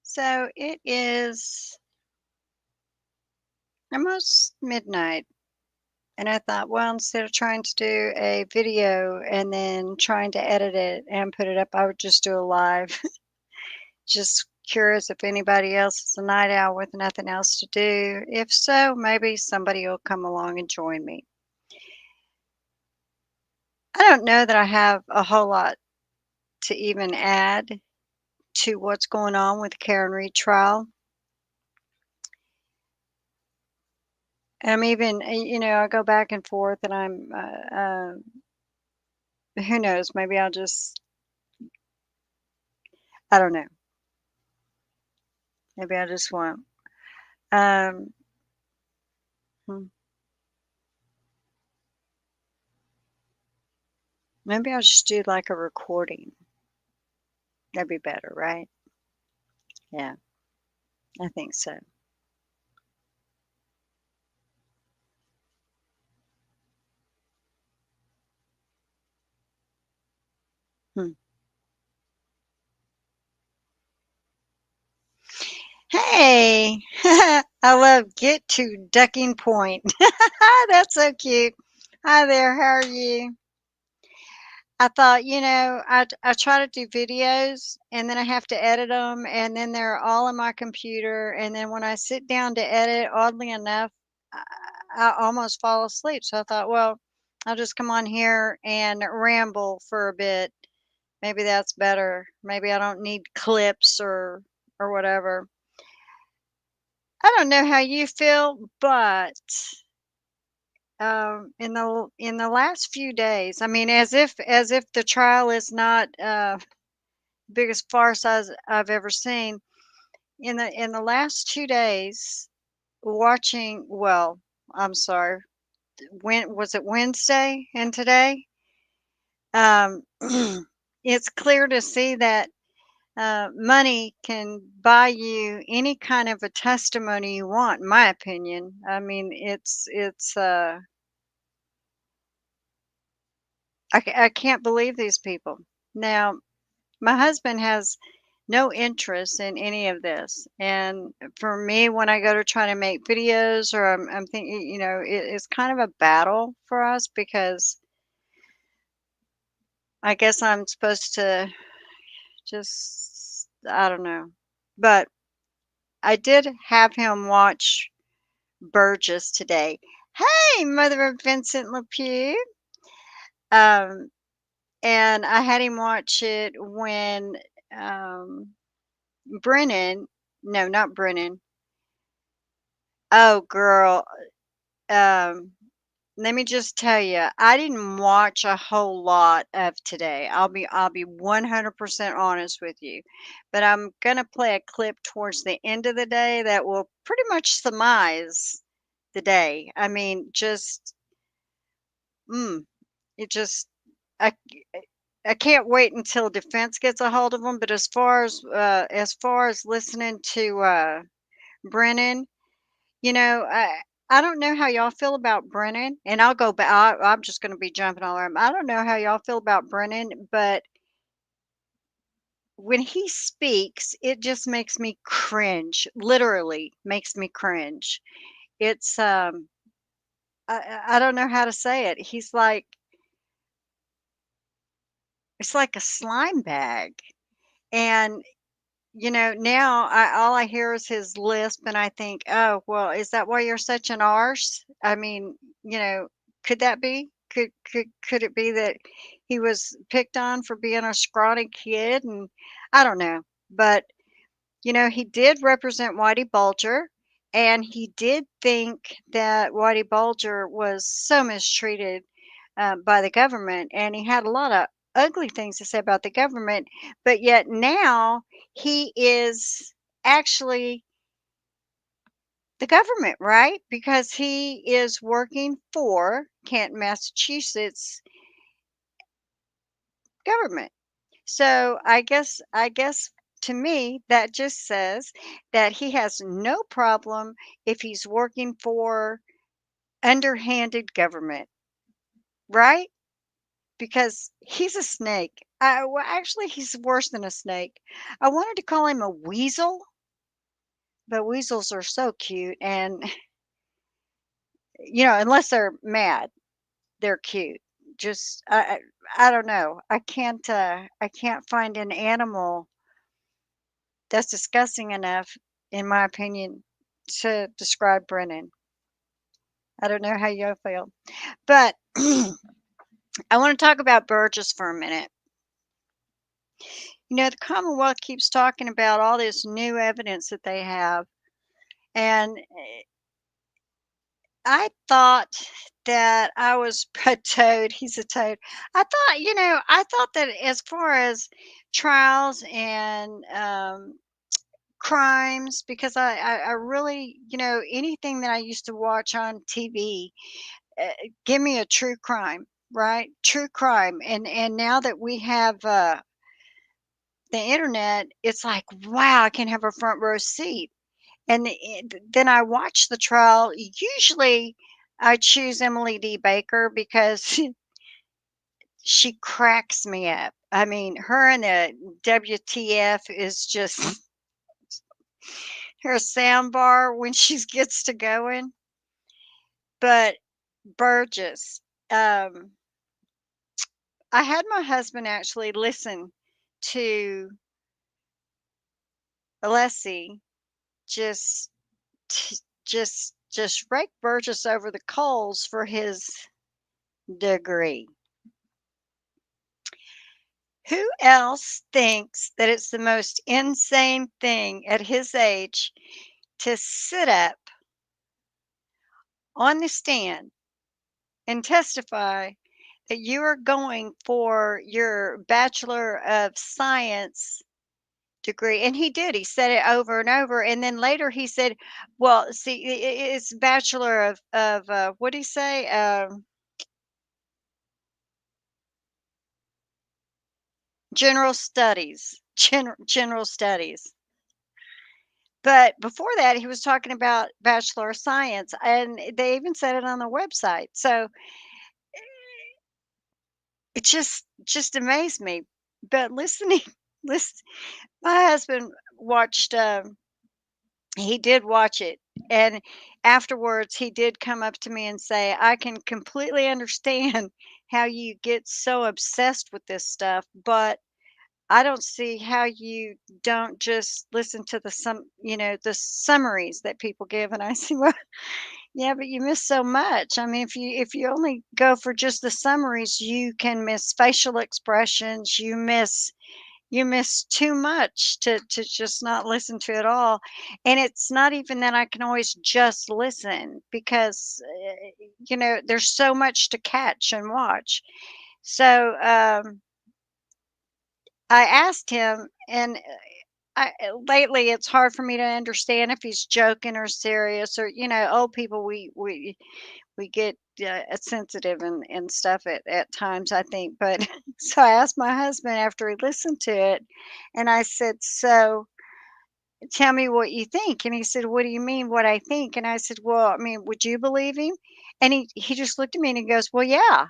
So it is almost midnight, and I thought, well, instead of trying to do a video and then trying to edit it and put it up, I would just do a live. Just curious if anybody else is a night owl with nothing else to do. If so, maybe somebody will come along and join me. I don't know that I have a whole lot to even add to what's going on with the Karen Reed trial. I'm even, I go back and forth, and who knows, maybe I'll just, I don't know, maybe I just won't. Um, hmm, Maybe I'll just do like a recording. That'd be better, right? Yeah, I think so. Hmm. Hey, I love get to ducking point. That's so cute. Hi there, how are you? I thought, I try to do videos and then I have to edit them and then they're all on my computer. And then when I sit down to edit, oddly enough, I, I almost fall asleep. So I thought, well, I'll just come on here and ramble for a bit. Maybe that's better. Maybe I don't need clips or whatever. I don't know how you feel, but in the last few days, I mean, as if the trial is not biggest farce I've ever seen. In the last 2 days, watching, well, I'm sorry, when was it, Wednesday and today? Um, it's clear to see that money can buy you any kind of a testimony you want, in my opinion. I mean, I can't believe these people. Now, my husband has no interest in any of this. And for me, when I go to try to make videos, or I'm thinking, it's kind of a battle for us because I guess I'm supposed to just, I don't know. But I did have him watch Burgess today. Hey, mother of Vincent LePew. Um, and I had him watch it when Brennan, no, not Brennan. Oh, girl. Um, Let me just tell you, I didn't watch a whole lot of today. I'll be 100% honest with you. But I'm gonna play a clip towards the end of the day that will pretty much surmise the day. I mean, mm, it just I I can't wait until defense gets a hold of them. But as far as listening to Brennan, I don't know how y'all feel about Brennan, and I'll go back. I'm just going to be jumping all around. I don't know how y'all feel about Brennan, but when he speaks, it just makes me cringe. Literally makes me cringe. It's I don't know how to say it. It's like a slime bag, and now all I hear is his lisp, and I think, "Oh, well, is that why you're such an arse?" I mean, could that be? Could it be that he was picked on for being a scrawny kid? And I don't know, but he did represent Whitey Bulger, and he did think that Whitey Bulger was so mistreated by the government, and he had a lot of ugly things to say about the government, but yet now he is actually the government, right? Because he is working for Canton, Massachusetts government. So I guess to me that just says that he has no problem if he's working for underhanded government, right? because he's a snake. Well, actually, he's worse than a snake. I wanted to call him a weasel, but weasels are so cute, and unless they're mad, they're cute. Just I don't know. I can't find an animal that's disgusting enough, in my opinion, to describe Brennan. I don't know how you feel, but I want to talk about Burgess for a minute. The Commonwealth keeps talking about all this new evidence that they have, and I thought that I was a toad. He's a toad. I thought that as far as trials and crimes, because I really, anything that I used to watch on TV, uh, give me a true crime, right? True crime. And now that we have the internet, it's like, wow, I can have a front row seat. And then I watch the trial. Usually, I choose Emily D. Baker because she cracks me up. I mean, her and the WTF is just her soundbar when she gets to going. But Burgess, um, I had my husband actually listen to Alessi just just rake Burgess over the coals for his degree. Who else thinks that it's the most insane thing at his age to sit up on the stand and testify that you are going for your Bachelor of Science degree? And he did. He said it over and over. And then later he said, well, see, it's Bachelor of what did he say? General Studies. General Studies. But before that, he was talking about Bachelor of Science, and they even said it on the website. So it just amazed me. But listening, listen, my husband watched. He did watch it, and afterwards, he did come up to me and say, "I can completely understand how you get so obsessed with this stuff, but I don't see how you don't just listen to the summaries that people give." And I said, "Well, yeah, but you miss so much. I mean, if you only go for just the summaries, you can miss facial expressions, you miss too much to just not listen to it all." And it's not even that I can always just listen because there's so much to catch and watch. So I asked him, and lately it's hard for me to understand if he's joking or serious, or old people, we get sensitive and stuff at times, I think. But so I asked my husband after he listened to it, and I said, "So tell me what you think." And he said, "What do you mean what I think?" And I said, "Well, I mean, would you believe him?" And he just looked at me and he goes, "Well, yeah."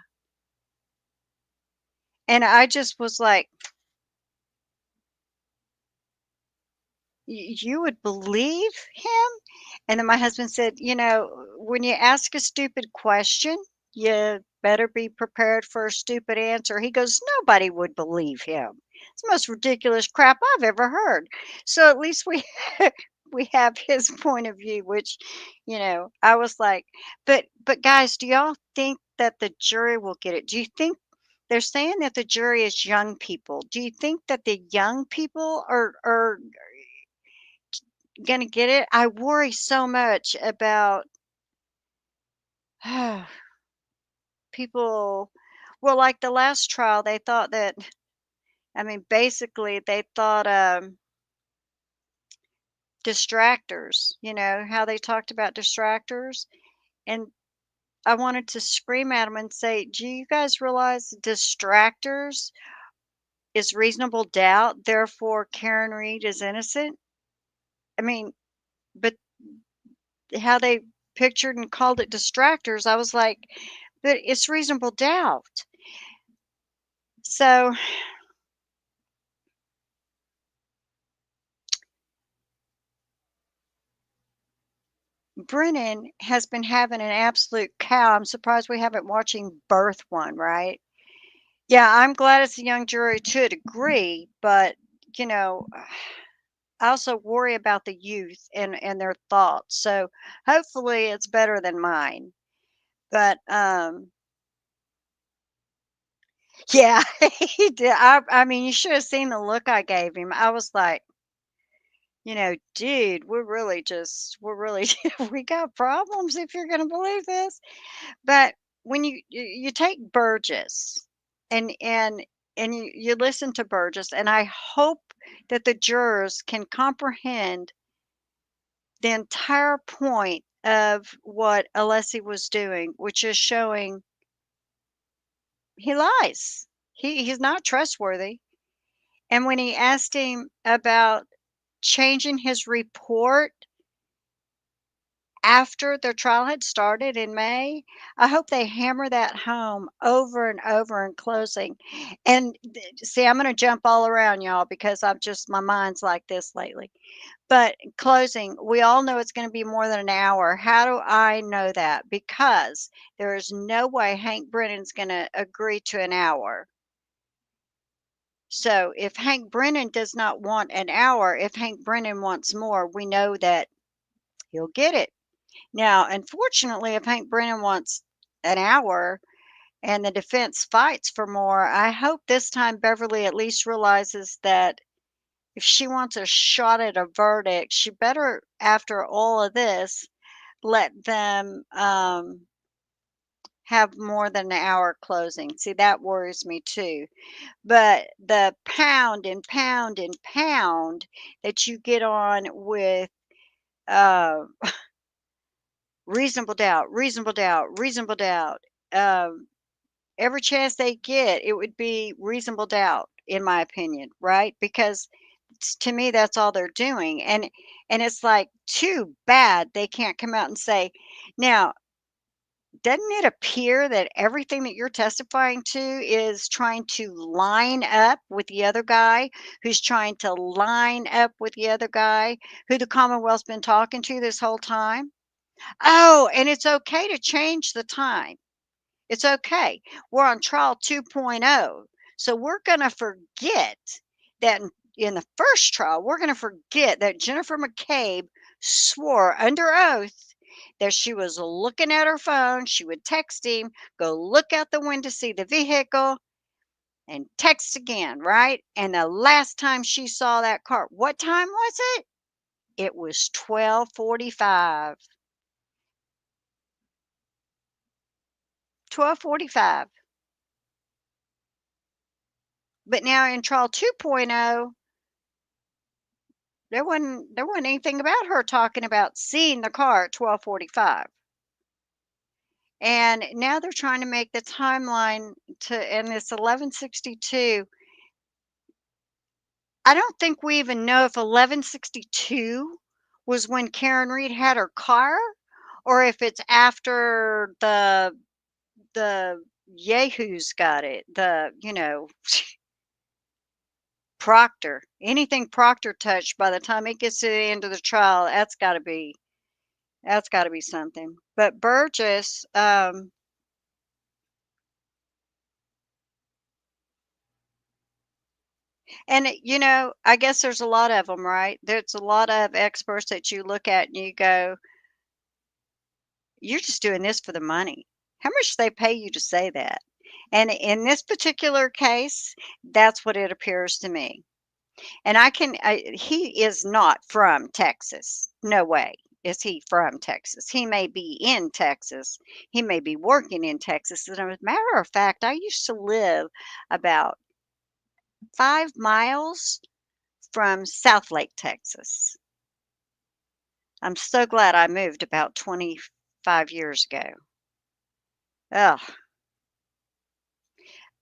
And I just was like, You would believe him?" And then my husband said, "When you ask a stupid question, you better be prepared for a stupid answer." He goes, "Nobody would believe him. It's the most ridiculous crap I've ever heard." So at least we we have his point of view, which, I was like, but guys, do y'all think that the jury will get it? Do you think they're saying that the jury is young people? Do you think that the young people are gonna get it? I worry so much about people. Well, like the last trial, they thought that, I mean, basically, they thought distractors, how they talked about distractors. And I wanted to scream at them and say, "Do you guys realize distractors is reasonable doubt, therefore Karen Reed is innocent?" I mean, but how they pictured and called it distractors, I was like, but it's reasonable doubt. So Brennan has been having an absolute cow. I'm surprised we haven't watching birth one, right? Yeah, I'm glad it's a young jury to a degree, but you know, I also worry about the youth and their thoughts. So hopefully it's better than mine. But yeah, he did. I mean, you should have seen the look I gave him. I was like, dude, we're really we got problems if you're going to believe this. But when you take Burgess and and you listen to Burgess, and I hope that the jurors can comprehend the entire point of what Alessi was doing, which is showing he lies. He's not trustworthy. And when he asked him about changing his report after their trial had started in May, I hope they hammer that home over and over in closing. And see, I'm going to jump all around y'all because my mind's like this lately. But in closing, we all know it's going to be more than an hour. How do I know that? Because there is no way Hank Brennan's going to agree to an hour. So if Hank Brennan does not want an hour, if Hank Brennan wants more, we know that he'll get it. Now, unfortunately, if Hank Brennan wants an hour and the defense fights for more, I hope this time Beverly at least realizes that if she wants a shot at a verdict, she better, after all of this, let them have more than an hour closing. See, that worries me too. But the pound and pound and pound that you get on with uh, reasonable doubt, reasonable doubt, reasonable doubt. Um, every chance they get, it would be reasonable doubt, in my opinion, right? Because to me, that's all they're doing, and it's like too bad they can't come out and say, now, doesn't it appear that everything that you're testifying to is trying to line up with the other guy, who's trying to line up with the other guy, who the Commonwealth's been talking to this whole time? Oh, and it's okay to change the time. It's okay. We're on trial 2.0. So we're going to forget that in the first trial, we're going to forget that Jennifer McCabe swore under oath that she was looking at her phone. She would text him, go look out the window, see the vehicle, and text again, right? And the last time she saw that car, what time was it? It was 12:45. 12:45. But now in trial 2.0, there wasn't anything about her talking about seeing the car at 12:45. And now they're trying to make the timeline to and this 1162. I don't think we even know if 1162 was when Karen Reed had her car or if it's after the yahoos got it. Proctor. Anything Proctor touched by the time it gets to the end of the trial, that's gotta be something. But Burgess, I guess there's a lot of them, right? There's a lot of experts that you look at and you go, "You're just doing this for the money." How much do they pay you to say that? And in this particular case, that's what it appears to me. And he is not from Texas. No way is he from Texas. He may be in Texas. He may be working in Texas. As a matter of fact, I used to live about 5 miles from Southlake, Texas. I'm so glad I moved about 25 years ago. Oh,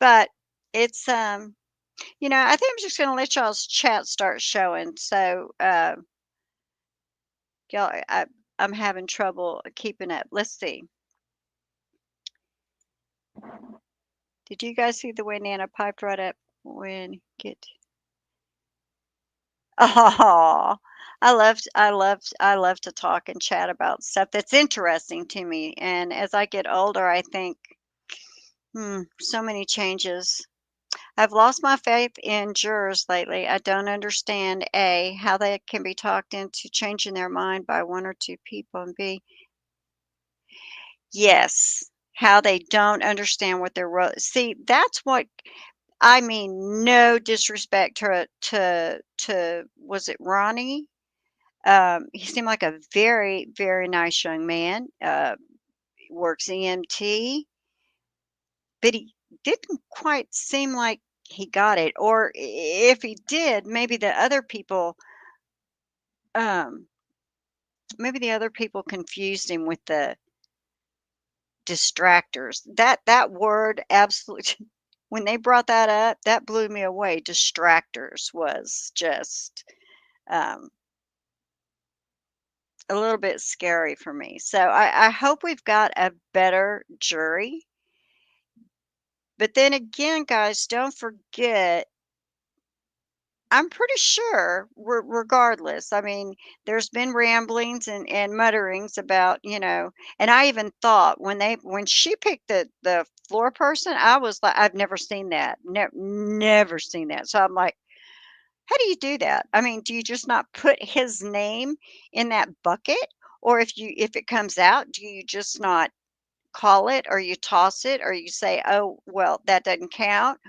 but it's I think I'm just gonna let y'all's chat start showing. So y'all I'm having trouble keeping up. Let's see. Did you guys see the way Nana piped right up when get Oh, I love to talk and chat about stuff that's interesting to me, and as I get older, I think, so many changes. I've lost my faith in jurors lately. I don't understand A, how they can be talked into changing their mind by one or two people, and B, yes, how they don't understand what they're see, that's what I mean, no disrespect to was it Ronnie? He seemed like a very, very nice young man, works EMT, but he didn't quite seem like he got it, or if he did, um, maybe the other people confused him with the distractors. That word absolutely when they brought that up, that blew me away. Distractors was just, um, a little bit scary for me. So I hope we've got a better jury. But then again, guys, don't forget, I'm pretty sure, regardless. I mean, there's been ramblings and mutterings about, and I even thought when she picked the floor person, I was like, I've never seen that, never seen that. So I'm like, how do you do that? I mean, do you just not put his name in that bucket, or if it comes out, do you just not call it, or you toss it, or you say, oh well, that doesn't count?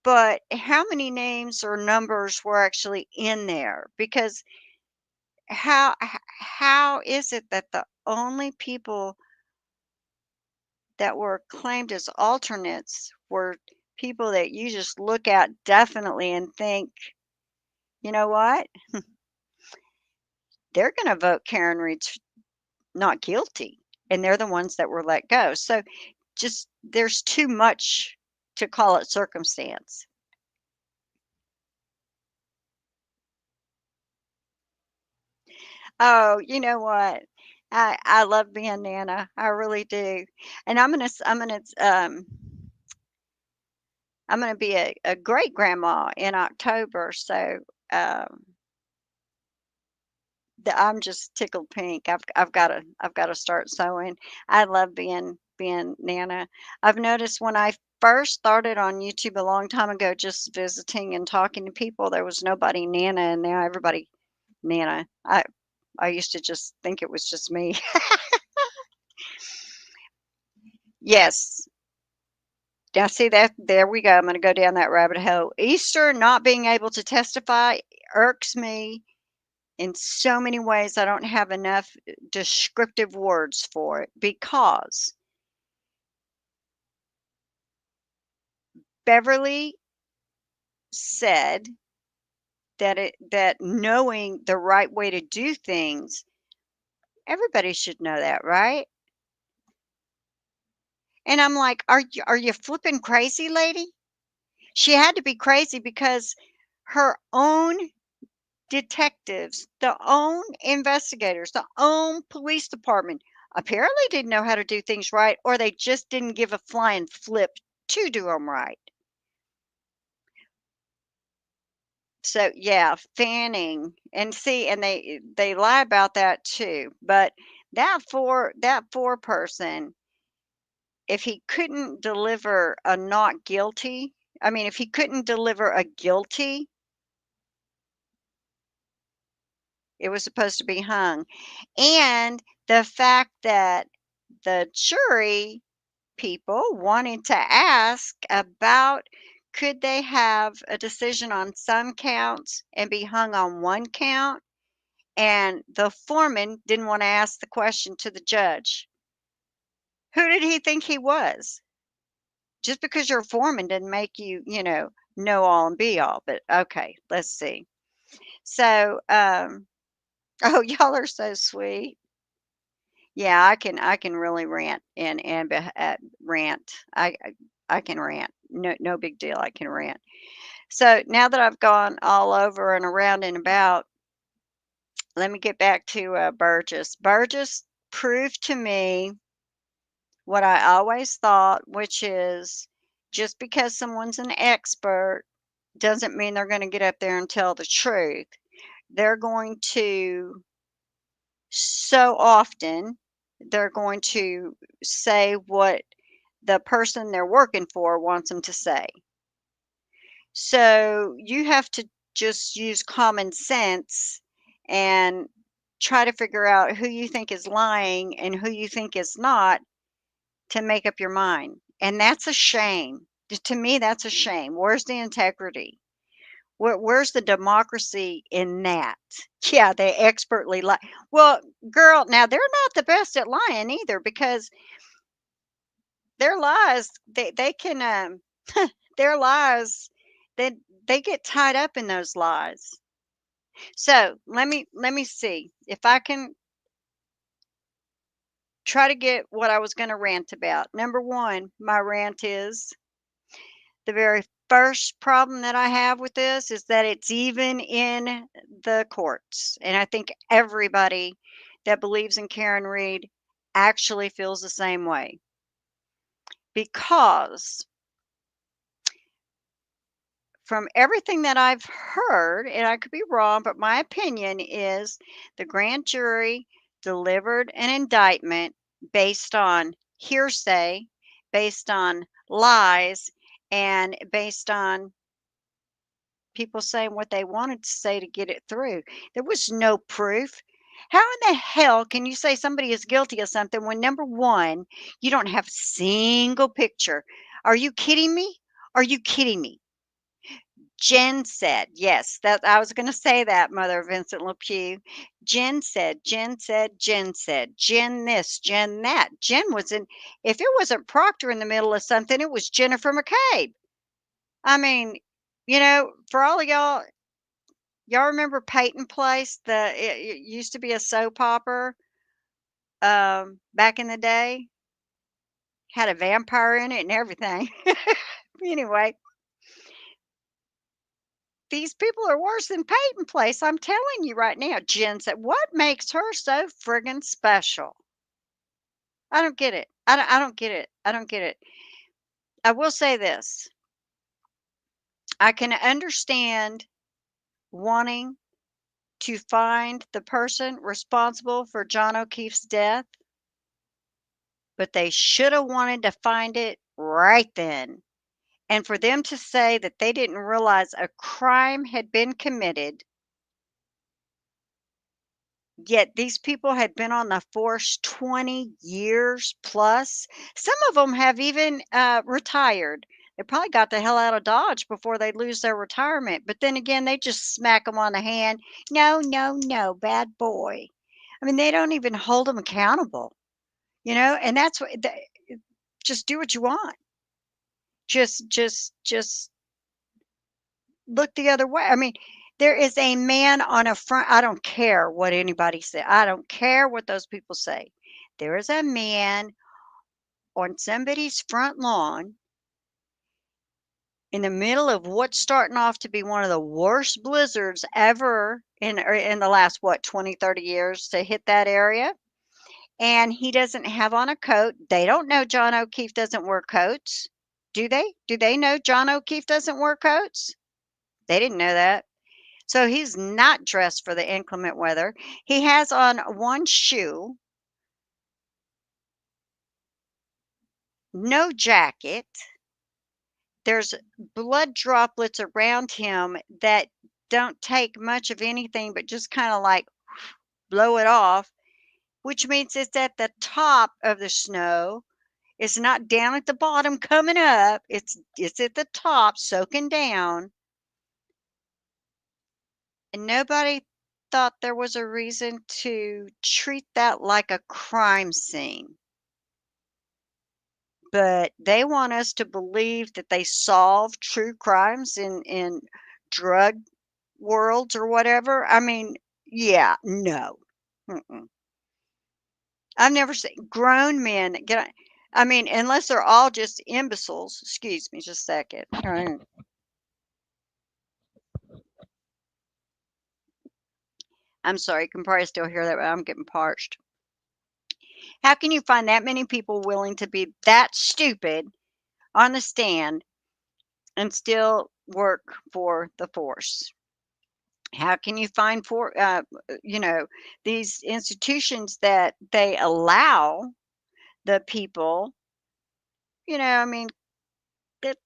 But how many names or numbers were actually in there? Because how is it that the only people that were claimed as alternates were people that you just look at definitely and think, you know what? They're going to vote Karen Reed's not guilty, and they're the ones that were let go. So just there's too much to call it circumstance. Oh, you know what? I love being Nana. I really do. And I'm gonna be a great grandma in October. So um I'm just tickled pink. I've gotta start sewing. I love being Nana. I've noticed when I first started on YouTube a long time ago, just visiting and talking to people, there was nobody Nana, and now everybody Nana. I used to just think it was just me. Yes. Now see that there we go. I'm gonna go down that rabbit hole. Easter not being able to testify irks me in so many ways. I don't have enough descriptive words for it because Beverly said that knowing the right way to do things, everybody should know that, right? And I'm like, are you flipping crazy, lady? She had to be crazy because her own detectives, the own investigators, the own police department apparently didn't know how to do things right, or they just didn't give a flying flip to do them right. So yeah, fanning and see, and they lie about that too. But that four person, if he couldn't deliver a not guilty, I mean, if he couldn't deliver a guilty, it was supposed to be hung. And the fact that the jury people wanted to ask about could they have a decision on some counts and be hung on one count, and the foreman didn't want to ask the question to the judge. Who did he think he was? Just because you're a foreman didn't make you, know all and be all. But okay, let's see. So, oh, y'all are so sweet. Yeah, I can really rant rant. I can rant. No big deal. I can rant. So now that I've gone all over and around and about, let me get back to Burgess. Burgess proved to me what I always thought, which is Just because someone's an expert doesn't mean they're going to get up there and tell the truth. They're going to, so often, they're going to say what the person they're working for wants them to say. So you have to just use common sense and try to figure out who you think is lying and who you think is not to make up your mind. And that's a shame. To me, that's a shame. Where's the integrity? Where's the democracy in that? Yeah, they expertly lie. Well, girl, now they're not the best at lying either because their lies, they can, their lies, they they get tied up in those lies. So let me see if I can try to get what I was going to rant about. Number one, my rant is the very first problem that I have with this is that it's even in the courts. And I think everybody that believes in Karen Reed actually feels the same way. Because from everything that I've heard, and I could be wrong, but my opinion is the grand jury delivered an indictment based on hearsay, based on lies, and based on people saying what they wanted to say to get it through. There was no proof. How in the hell can you say somebody is guilty of something when number one, you don't have a single picture? Are you kidding me? Are you kidding me? Jen said, yes, that I was going to say that, Mother Vincent LePew. Jen said, Jen this, Jen that. Jen was in, if it wasn't Proctor in the middle of something, it was Jennifer McCabe. I mean, for all of y'all remember Peyton Place? It used to be a soap opera back in the day, had a vampire in it and everything. Anyway, these people are worse than Peyton Place. I'm telling you right now. Jen said, "What makes her so friggin' special?" I don't get it. I don't get it. I don't get it. I will say this: I can understand wanting to find the person responsible for John O'Keefe's death, but they should have wanted to find it right then. And for them to say that they didn't realize a crime had been committed, yet these people had been on the force 20 years plus. Some of them have even retired. They probably got the hell out of Dodge before they lose their retirement. But then again, they just smack them on the hand. No, no, no, bad boy. I mean, they don't even hold them accountable, and that's what, just do what you want. Just look the other way. I mean, there is a man on a front. I don't care what anybody says. I don't care what those people say. There is a man on somebody's front lawn in the middle of what's starting off to be one of the worst blizzards ever in the last, what, 20, 30 years to hit that area. And he doesn't have on a coat. They don't know John O'Keefe doesn't wear coats. Do they? Do they know John O'Keefe doesn't wear coats? They didn't know that. So he's not dressed for the inclement weather. He has on one shoe, no jacket. There's blood droplets around him that don't take much of anything but just kind of like blow it off, which means it's at the top of the snow. It's not down at the bottom coming up. It's at the top soaking down. And nobody thought there was a reason to treat that like a crime scene. But they want us to believe that they solve true crimes in drug worlds or whatever. I mean, yeah, no. Mm-mm. I've never seen grown men get. I mean, unless they're all just imbeciles. Excuse me, just a second. All right. I'm sorry, you can probably still hear that, but I'm getting parched. How can you find that many people willing to be that stupid on the stand and still work for the force? How can you find for these institutions that they allow the people, I mean, that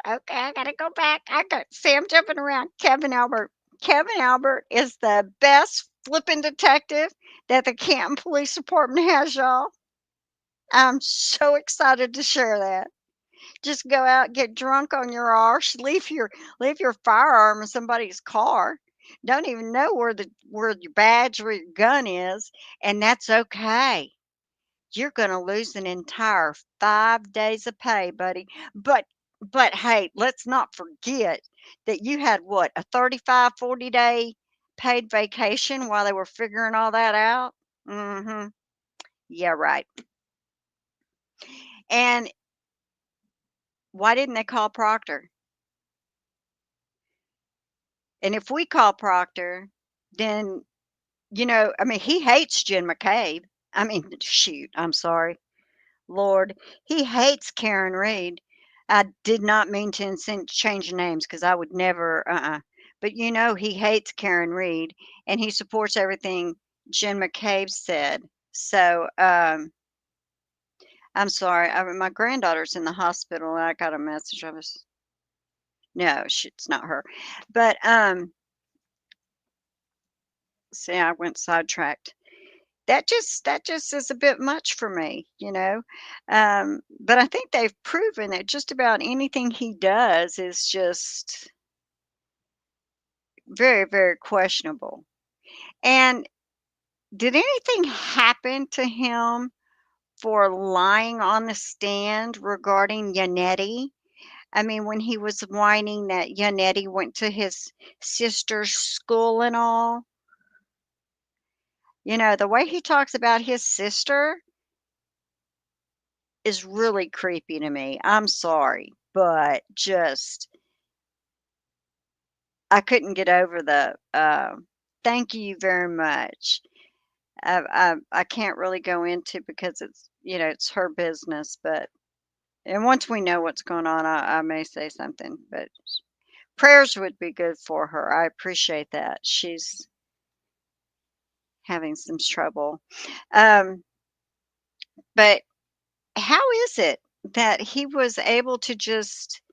okay, I gotta go back. I got Sam jumping around. Kevin Albert. Kevin Albert is the best flipping detective that the Canton Police Department has, y'all. I'm so excited to share that. Just go out, get drunk on your arse, leave your firearm in somebody's car. Don't even know where your badge or your gun is, and that's okay. You're gonna lose an entire 5 days of pay, buddy. But but hey, let's not forget that you had what, a 35, 40-day paid vacation while they were figuring all that out? Mhm. Yeah, right. And why didn't they call Proctor? And if we call Proctor, then, I mean, he hates Jen McCabe. I mean, shoot, I'm sorry. Lord, he hates Karen Reed. I did not mean to change names because I would never, But he hates Karen Reed and he supports everything Jen McCabe said. So, I'm sorry. My granddaughter's in the hospital and I got a message. No, it's not her. But, see, I went sidetracked. That just is a bit much for me. But I think they've proven that just about anything he does is just very, very questionable. And did anything happen to him for lying on the stand regarding Yannetti? I mean, when he was whining that Yannetti went to his sister's school and all, the way he talks about his sister is really creepy to me. I'm sorry, but just I couldn't get over the, "Thank you very much." I can't really go into because it's her business, but and once we know what's going on, I may say something, but prayers would be good for her. I appreciate that. She's having some trouble. Um, but how is it that he was able to just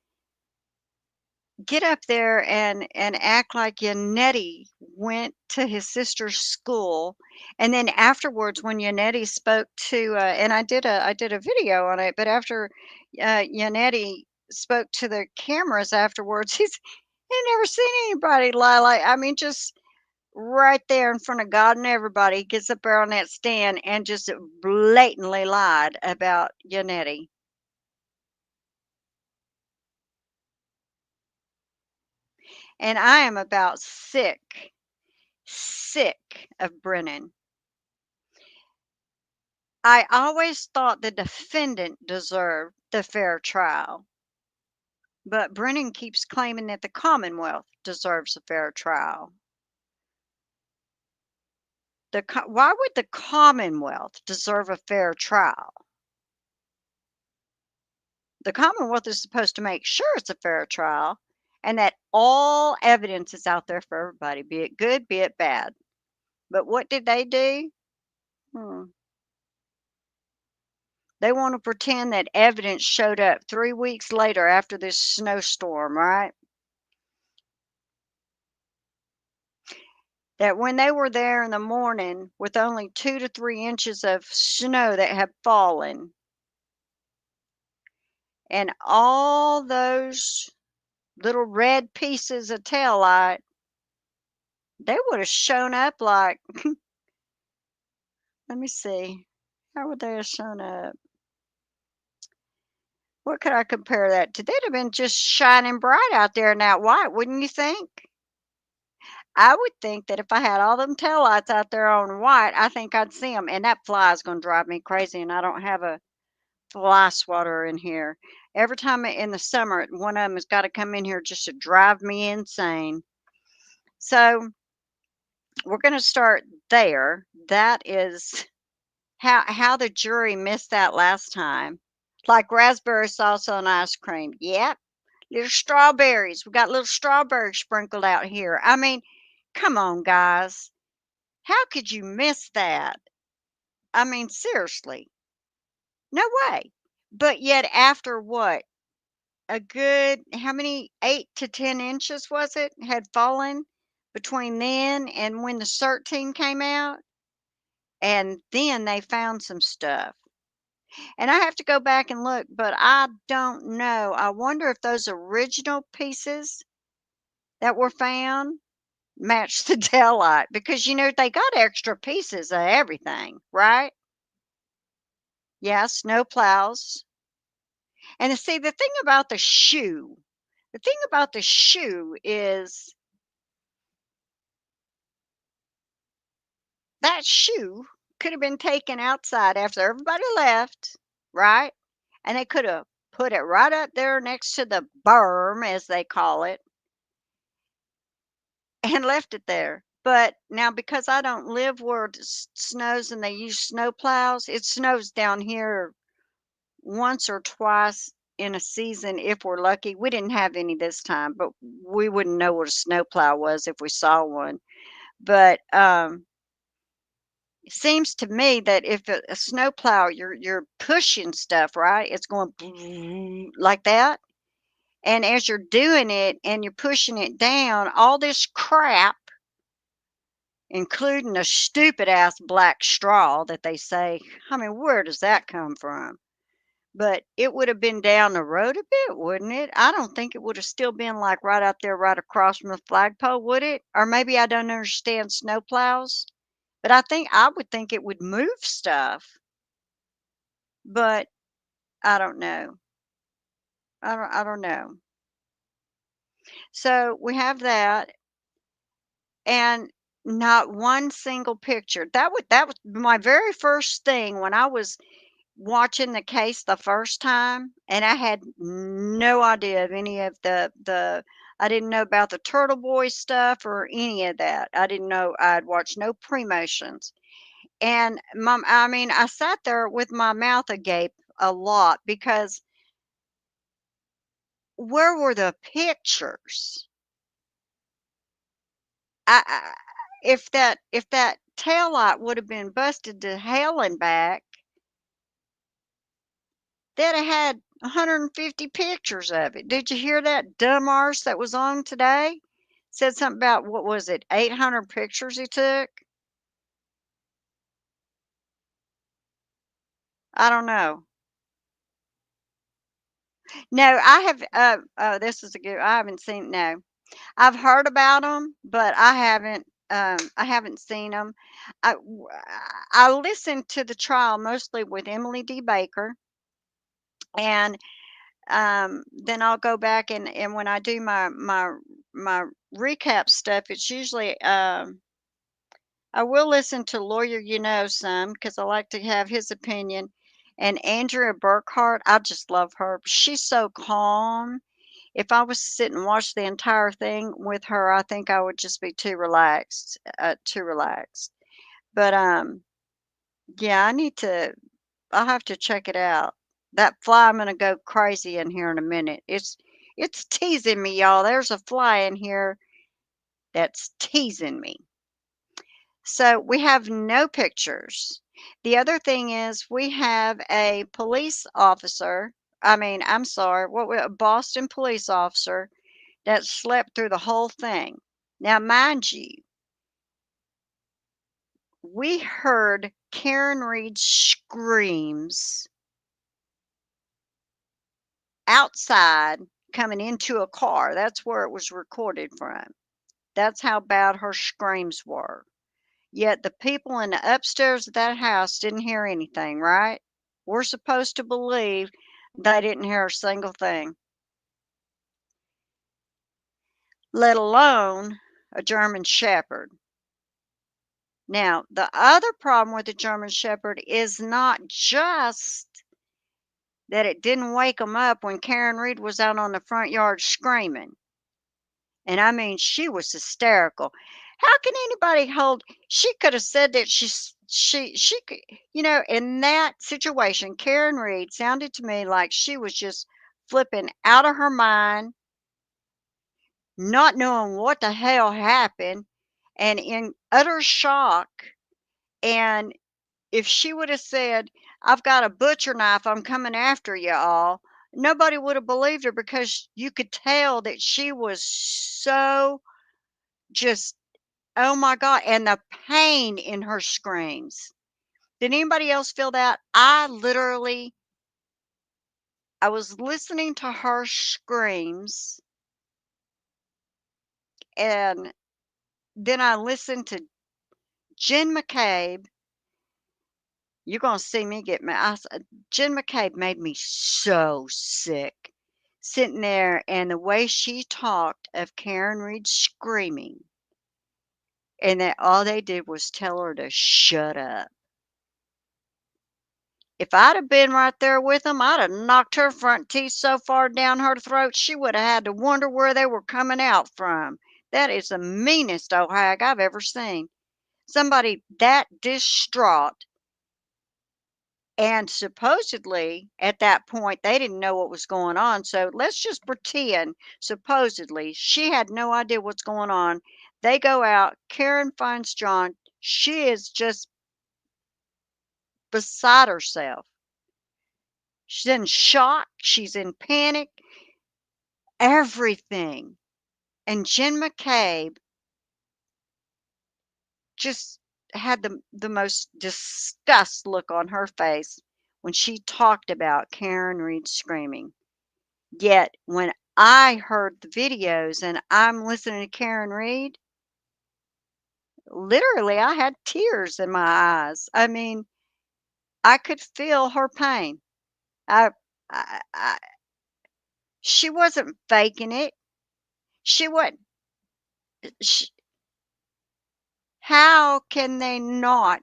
get up there and act like Yannetti went to his sister's school, and then afterwards, when Yannetti spoke to, and I did a video on it, but after Yannetti spoke to the cameras afterwards, he never seen anybody lie like I mean, just right there in front of God and everybody, he gets up there on that stand and just blatantly lied about Yannetti. And I am about sick of Brennan. I always thought the defendant deserved the fair trial, but Brennan keeps claiming that the Commonwealth deserves a fair trial. Why would the Commonwealth deserve a fair trial? The Commonwealth is supposed to make sure it's a fair trial and that all evidence is out there for everybody, be it good, be it bad. But what did they do? Hmm. They want to pretend that evidence showed up 3 weeks later after this snowstorm, right? That when they were there in the morning with only 2 to 3 inches of snow that had fallen, and all those little red pieces of taillight, they would have shown up like, let me see, how would they have shown up? What could I compare that to? They'd have been just shining bright out there in that white, wouldn't you think? I would think that if I had all them taillights out there on white, I think I'd see them. And that fly is going to drive me crazy. And I don't have a fly swatter in here. Every time in the summer, one of them has got to come in here just to drive me insane. So we're going to start there. That is how the jury missed that last time. Like raspberry sauce on ice cream. Yep. Little strawberries. We got little strawberries sprinkled out here. I mean, come on, guys. How could you miss that? I mean, seriously. No way. But yet, after what? A good, how many, 8 to 10 inches was it, had fallen between then and when the CERT team came out? And then they found some stuff. And I have to go back and look, but I don't know. I wonder if those original pieces that were found match the taillight because, they got extra pieces of everything, right? Yeah, snow plows. And see, the thing about the shoe is that shoe could have been taken outside after everybody left, right? And they could have put it right up there next to the berm, as they call it, and left it there. But now, because I don't live where it snows and they use snow plows, it snows down here once or twice in a season if we're lucky. We didn't have any this time, but we wouldn't know what a snowplow was if we saw one. But it seems to me that if a snowplow, you're pushing stuff, right? It's going like that. And as you're doing it and you're pushing it down, all this crap, including a stupid ass black straw that they say, I mean, where does that come from? But it would have been down the road a bit, wouldn't it? I don't think it would have still been like right out there, right across from the flagpole, would it? Or maybe I don't understand snowplows, but I would think it would move stuff, but I don't know. I don't know. So we have that, and not one single picture. That was my very first thing when I was watching the case the first time, and I had no idea of any of the I didn't know about the Turtle Boy stuff or any of that. I didn't know. I'd watched no pre-motions. And I mean, I sat there with my mouth agape a lot because where were the pictures? I if that tail light would have been busted to hell and back, they'd have had 150 pictures of it. Did you hear that dumb arse that was on today? Said something about, what was it, 800 pictures he took? I don't know. No, I have. Oh, this is a good. I haven't seen. No, I've heard about them, but I haven't. I haven't seen them. I listened to the trial mostly with Emily D. Baker, and then I'll go back and when I do my recap stuff, it's usually I will listen to Lawyer some because I like to have his opinion. And Andrea Burkhart, I just love her. She's so calm. If I was to sit and watch the entire thing with her, I think I would just be too relaxed, too relaxed. But yeah, I'll have to check it out. That fly, I'm gonna go crazy in here in a minute. It's teasing me, y'all. There's a fly in here that's teasing me. So we have no pictures. The other thing is we have a police officer. I mean, I'm sorry, a Boston police officer that slept through the whole thing. Now, mind you, we heard Karen Reed's screams outside coming into a car. That's where it was recorded from. That's how bad her screams were. Yet the people in the upstairs of that house didn't hear anything, right? We're supposed to believe they didn't hear a single thing, let alone a German Shepherd. Now, the other problem with the German Shepherd is not just that it didn't wake them up when Karen Reed was out on the front yard screaming. And I mean, she was hysterical. How can anybody hold? She could have said that she could, in that situation, Karen Reed sounded to me like she was just flipping out of her mind, not knowing what the hell happened, and in utter shock. And if she would have said, "I've got a butcher knife, I'm coming after you all," nobody would have believed her because you could tell that she was so just, oh my God, and the pain in her screams. Did anybody else feel that? I was listening to her screams, and then I listened to Jen McCabe. You're gonna see me get mad. Jen McCabe made me so sick sitting there, and the way she talked of Karen Reed screaming, and that all they did was tell her to shut up. If I'd have been right there with them, I'd have knocked her front teeth so far down her throat, she would have had to wonder where they were coming out from. That is the meanest old hag I've ever seen. Somebody that distraught, and supposedly, at that point, they didn't know what was going on, so let's just pretend, supposedly, she had no idea what's going on. They go out, Karen finds John, she is just beside herself. She's in shock, she's in panic, everything. And Jen McCabe just had the most disgust look on her face when she talked about Karen Reed screaming. Yet when I heard the videos and I'm listening to Karen Reed, literally I had tears in my eyes. I mean, I could feel her pain. I, I she wasn't faking it. She wasn't. Sh How can they not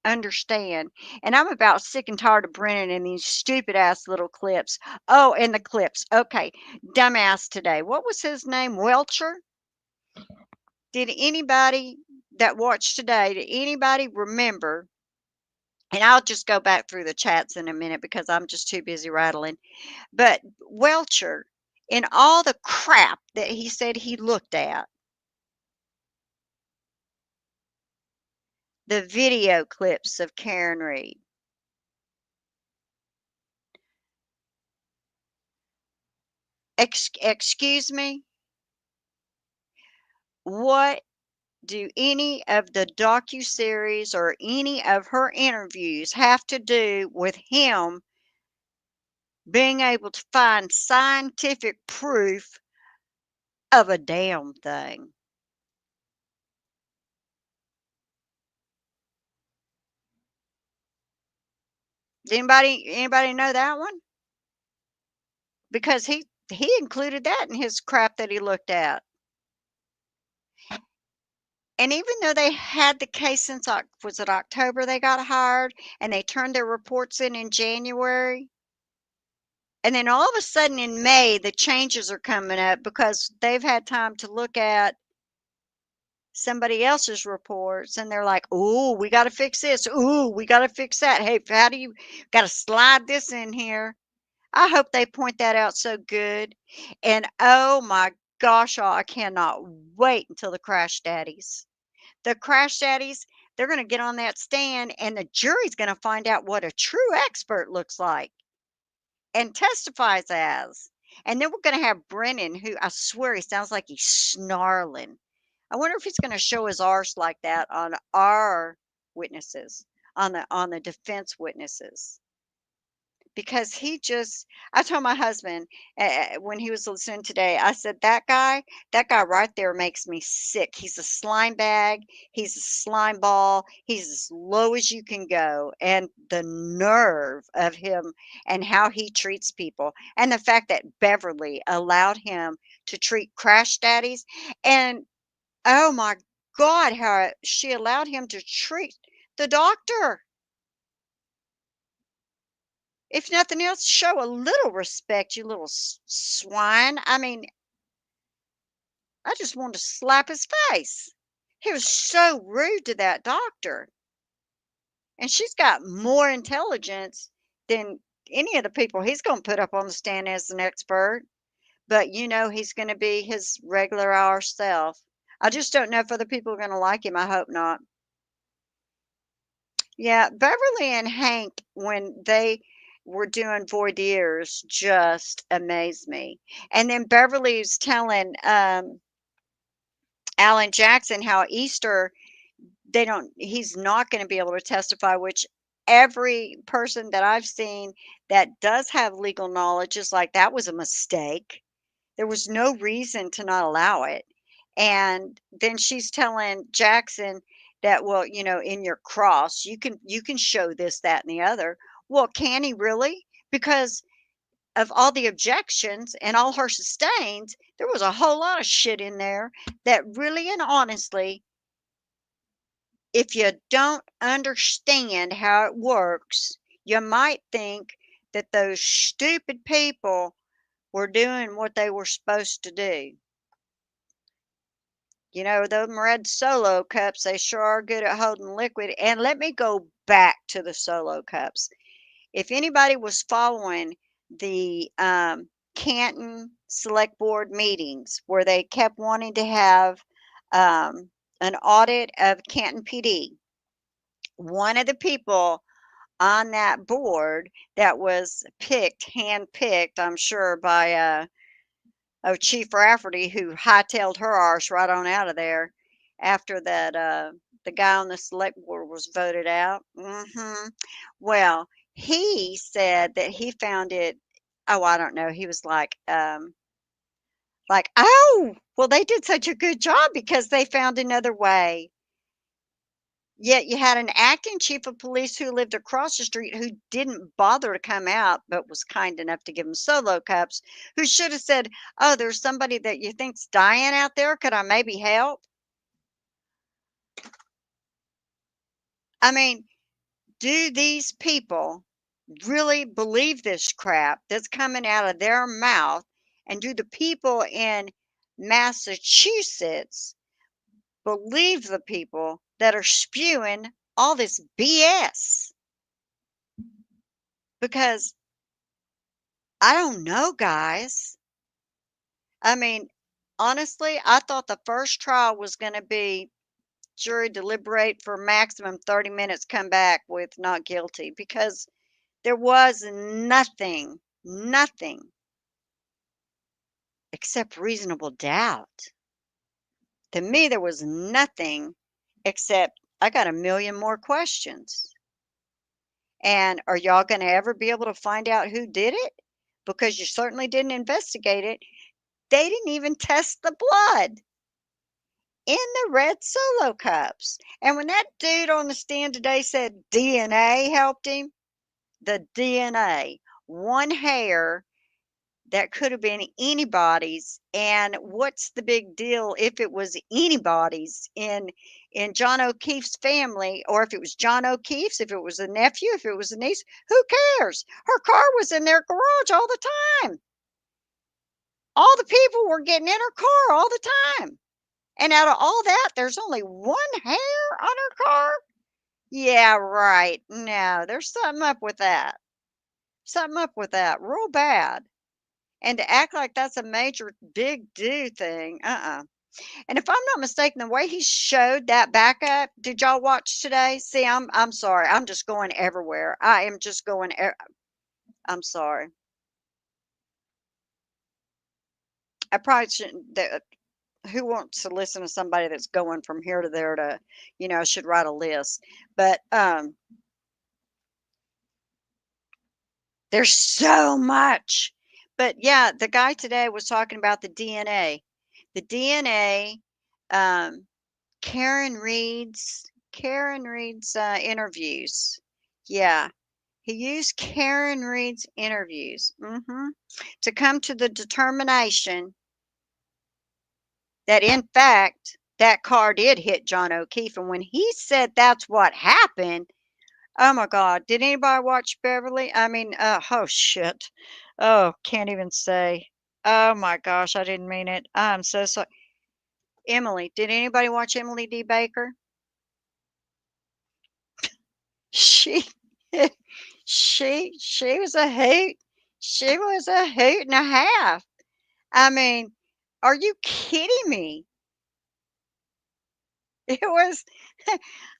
understand? And I'm about sick and tired of Brennan and these stupid ass little clips. Oh, and the clips. Okay. Dumbass today. What was his name? Welcher? Did anybody that watched today, did anybody remember? And I'll just go back through the chats in a minute because I'm just too busy rattling. But Welcher, in all the crap that he said he looked at, the video clips of Karen Reed. Excuse me? What do any of the docuseries or any of her interviews have to do with him being able to find scientific proof of a damn thing? Does anybody know that one? Because he included that in his crap that he looked at. And even though they had the case since was it October they got hired and they turned their reports in January, and then all of a sudden in May the changes are coming up because they've had time to look at somebody else's reports, and they're like, "Ooh, we got to fix this. Ooh, we got to fix that. Hey, how do you got to slide this in here?" I hope they point that out so good. And oh my gosh, y'all, I cannot wait until the crash daddies. The crash daddies, they're going to get on that stand and the jury's going to find out what a true expert looks like and testifies as. And then we're going to have Brennan, who I swear he sounds like he's snarling. I wonder if he's going to show his arse like that on our witnesses, on the defense witnesses. Because I told my husband when he was listening today, I said, that guy right there makes me sick. He's a slime bag. He's a slime ball. He's as low as you can go. And the nerve of him and how he treats people. And the fact that Beverly allowed him to treat crash daddies. And oh my God, how she allowed him to treat the doctor. If nothing else, show a little respect, you little swine. I mean, I just wanted to slap his face. He was so rude to that doctor. And she's got more intelligence than any of the people he's going to put up on the stand as an expert. But he's going to be his regular hour self. I just don't know if other people are going to like him. I hope not. Yeah, Beverly and Hank, when they were doing voir dires, just amazed me. And then Beverly's telling Alan Jackson how Easter, he's not going to be able to testify, which every person that I've seen that does have legal knowledge is like, that was a mistake. There was no reason to not allow it. And then she's telling Jackson that, well, in your cross, you can show this, that, and the other. Well, can he really? Because of all the objections and all her sustains, there was a whole lot of shit in there that really and honestly, if you don't understand how it works, you might think that those stupid people were doing what they were supposed to do. Them red Solo cups, they sure are good at holding liquid. And let me go back to the Solo cups. If anybody was following the Canton Select Board meetings where they kept wanting to have an audit of Canton PD, one of the people on that board that was handpicked, I'm sure, by Chief Rafferty, who hightailed her arse right on out of there after that the guy on the select board was voted out. Well, he said that he found it. Oh, I don't know. He was like, oh, well, they did such a good job because they found another way. Yet you had an acting chief of police who lived across the street who didn't bother to come out, but was kind enough to give him Solo cups, who should have said, "Oh, there's somebody that you think's dying out there. Could I maybe help?" I mean, do these people really believe this crap that's coming out of their mouth? And do the people in Massachusetts believe the people that are spewing all this BS? Because I don't know, guys. I mean, honestly, I thought the first trial was going to be jury deliberate for maximum 30 minutes, come back with not guilty, because there was nothing except reasonable doubt. To me, there was nothing except I got a million more questions. And are y'all going to ever be able to find out who did it? Because you certainly didn't investigate it. They didn't even test the blood in the red Solo cups. And when that dude on the stand today said DNA helped him, the DNA, one hair that could have been anybody's. And what's the big deal if it was anybody's in John O'Keefe's family, or if it was John O'Keefe's, if it was a nephew, if it was a niece? Who cares? Her car was in their garage all the time. All the people were getting in her car all the time. And out of all that, there's only one hair on her car? Yeah, right. No, there's something up with that. Something up with that. Real bad. And to act like that's a major big do thing. And if I'm not mistaken, the way he showed that backup, did y'all watch today? See, I'm sorry. I'm just going everywhere. I am just going I'm sorry. I probably shouldn't who wants to listen to somebody that's going from here to there to, should write a list. But there's so much. But yeah, the guy today was talking about the DNA. The DNA, um, Karen Reed's interviews. Yeah, he used Karen Reed's interviews to come to the determination that, in fact, that car did hit John O'Keefe. And when he said that's what happened, oh my God, did anybody watch Beverly? I mean, oh shit. Oh, can't even say. Oh my gosh, I didn't mean it. I'm so sorry. Emily, did anybody watch Emily D. Baker? She she was a hoot. She was a hoot and a half. I mean, are you kidding me? It was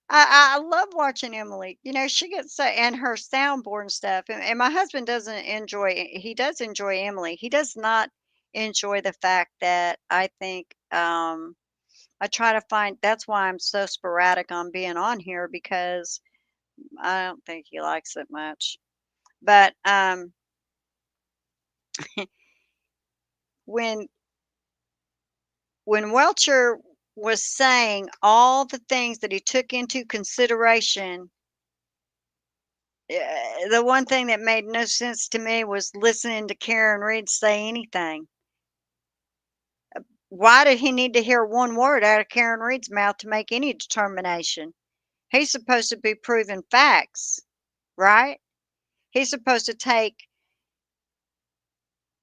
I love watching Emily. You know, she gets so and her soundboard and stuff. And my husband doesn't enjoy he does enjoy Emily. He does not enjoy the fact that I think I try to find that's why I'm so sporadic on being on here because I don't think he likes it much. But when when Welcher was saying all the things that he took into consideration, the one thing that made no sense to me was listening to Karen Reed say anything. Why did he need to hear one word out of Karen Reed's mouth to make any determination? He's supposed to be proving facts, right? He's supposed to take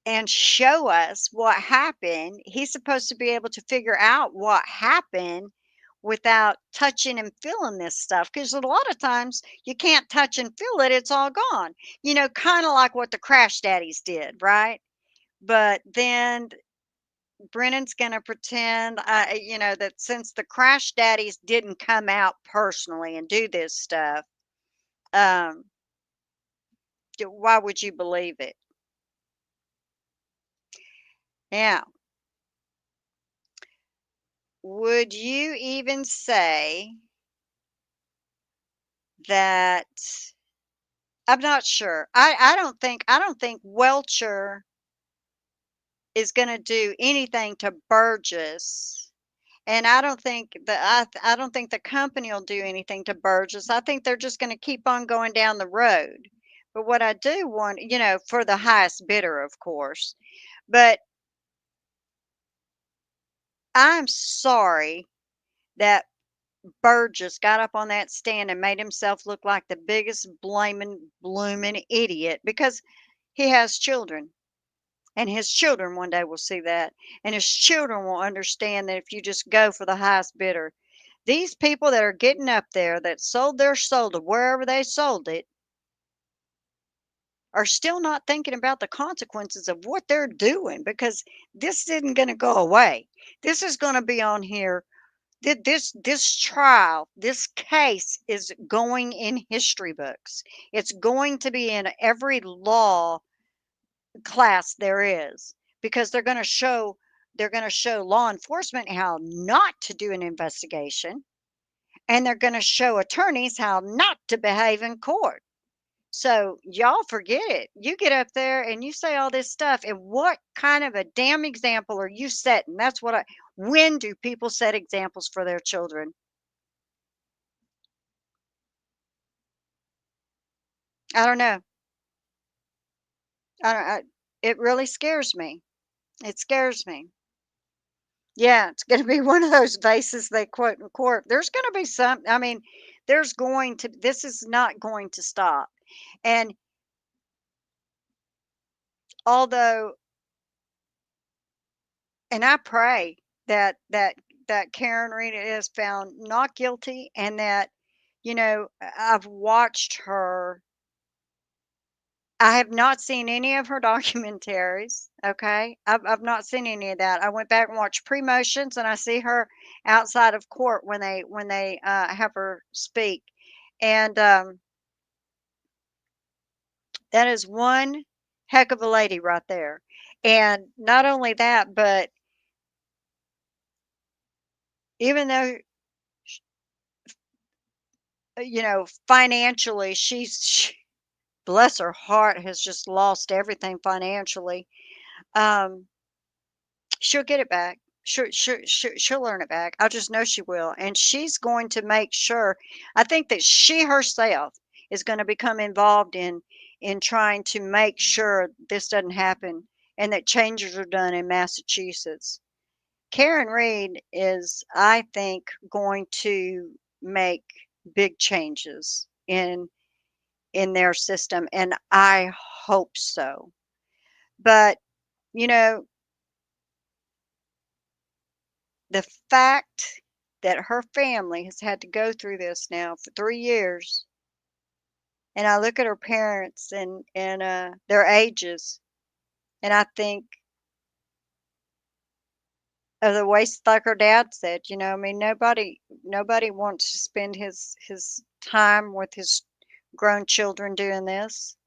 and show us what happened. He's supposed to be able to figure out what happened without touching and feeling this stuff. Because a lot of times you can't touch and feel it, it's all gone. You know, kind of like what the Crash Daddies did, right? But then Brennan's going to pretend, that since the Crash Daddies didn't come out personally and do this stuff, um, why would you believe it? Now, would you even say that I'm not sure. I don't think Welcher is gonna do anything to Burgess, and I don't think the company will do anything to Burgess. I think they're just gonna keep on going down the road. But what I do want, for the highest bidder, of course. But I'm sorry that Burgess got up on that stand and made himself look like the biggest blaming blooming idiot because he has children. And his children one day will see that. And his children will understand that if you just go for the highest bidder, these people that are getting up there that sold their soul to wherever they sold it are still not thinking about the consequences of what they're doing because this isn't going to go away. This is going to be on here. This trial, this case is going in history books. It's going to be in every law class there is because they're going to show law enforcement how not to do an investigation, and they're going to show attorneys how not to behave in court. So y'all forget it. You get up there and you say all this stuff, and what kind of a damn example are you setting? That's what I when do people set examples for their children? I don't know. It really scares me. It scares me. Yeah, it's gonna be one of those vases they quote in court. There's gonna be some I mean, this is not going to stop. And although and I pray that Karen Reed is found not guilty and that, I've watched her. I have not seen any of her documentaries, okay? I've not seen any of that. I went back and watched pre-motions, and I see her outside of court when they have her speak, and, that is one heck of a lady right there, and not only that, but even though, financially, bless her heart, has just lost everything financially, um she'll get it back. She'll earn it back. I just know she will, and she's going to make sure. I think that she herself is gonna become involved in trying to make sure this doesn't happen and that changes are done in Massachusetts. Karen Reed is, I think, going to make big changes in their system, and I hope so. But, you know, the fact that her family has had to go through this now for 3 years, And I look at her parents and their ages, and I think of the way, like her dad said, I mean, nobody wants to spend his time with his grown children doing this.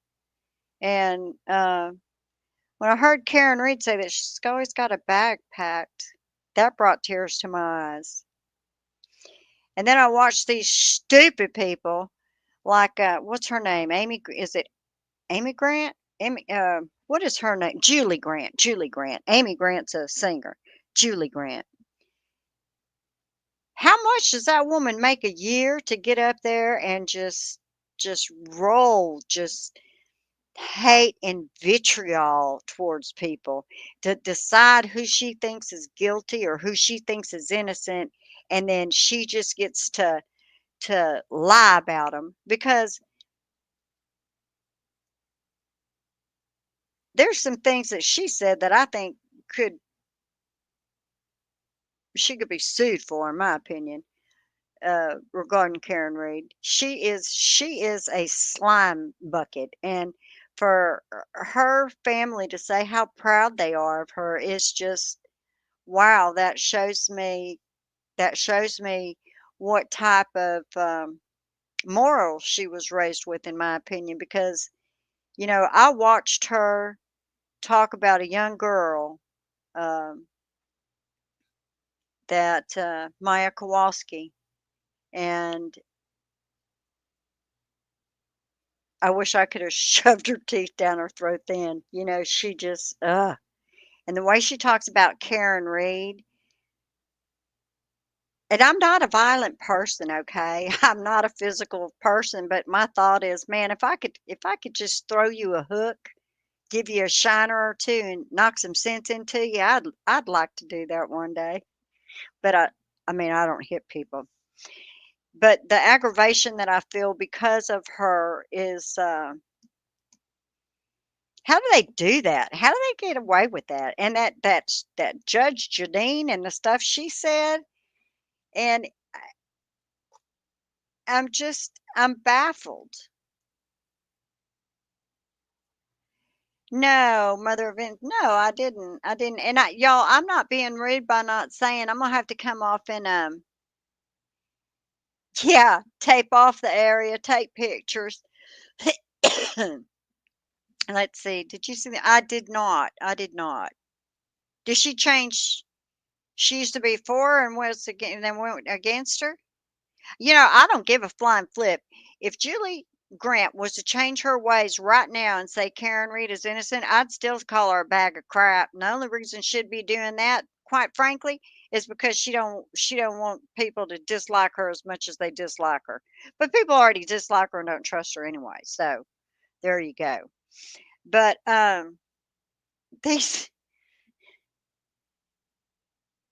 And when I heard Karen Reed say that she's always got a bag packed, that brought tears to my eyes. And then I watched these stupid people, like what's her name? Is it Amy Grant? What is her name? Julie Grant. Julie Grant. Amy Grant's a singer. Julie Grant. How much does that woman make a year to get up there and just roll just hate and vitriol towards people, to decide who she thinks is guilty or who she thinks is innocent, and then she just gets to lie about them, because there's some things that she said that I think could she could be sued for, in my opinion, regarding Karen Reed. She is a slime bucket, and for her family to say how proud they are of her is just wow. That shows me what type of morals she was raised with, in my opinion. Because I watched her talk about a young girl, um, that Maya Kowalski, and I wish I could have shoved her teeth down her throat then. She just, and the way she talks about Karen Reed, and I'm not a violent person, okay? I'm not a physical person, but my thought is, man, if I could just throw you a hook, give you a shiner or two, and knock some sense into you, I'd like to do that one day. But I mean, I don't hit people. But the aggravation that I feel because of her is, how do they do that? How do they get away with that? And that Judge Jadine and the stuff she said, and I'm baffled. No, mother of no, I didn't, and y'all, I'm not being rude by not saying. I'm gonna have to come off and yeah, tape off the area, take pictures. Let's see. Did you see that? I did not. I did not. Did she change? She used to be for and was against, and then went against her. I don't give a flying flip. If Julie Grant was to change her ways right now and say Karen Reed is innocent, I'd still call her a bag of crap. And the only reason she'd be doing that, quite frankly, is because she don't want people to dislike her as much as they dislike her. But people already dislike her and don't trust her anyway. So there you go. But these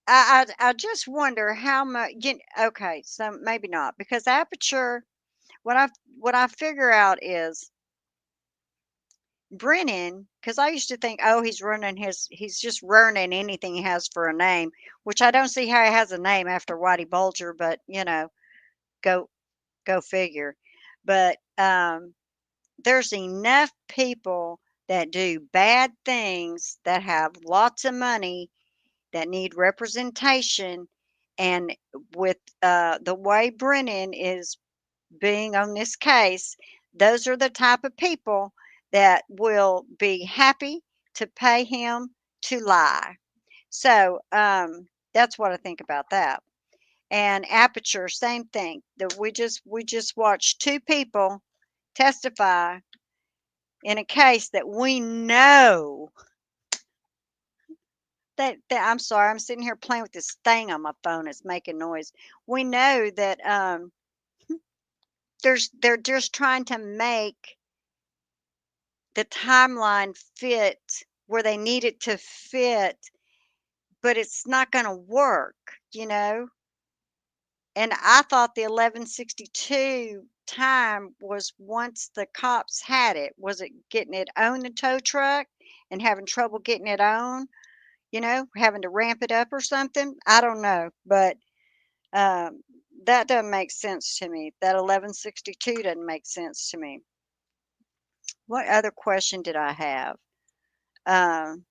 I just wonder how much. Okay, so maybe not, because Aperture. What I figure out is Brennan, because I used to think, oh, he's just running anything he has for a name, which I don't see how he has a name after Whitey Bulger, but go go figure. But there's enough people that do bad things that have lots of money that need representation, and with the way Brennan is being on this case, those are the type of people that will be happy to pay him to lie. So that's what I think about that. And Aperture, same thing. That we just watched two people testify in a case that we know that I'm sorry, I'm sitting here playing with this thing on my phone. It's making noise. We know that they're just trying to make the timeline fit where they need it to fit, but it's not going to work, you know? And I thought the 1162 time was once the cops had it. Was it getting it on the tow truck and having trouble getting it on, having to ramp it up or something? I don't know, but um, that doesn't make sense to me. That 1162 doesn't make sense to me. What other question did I have? Um,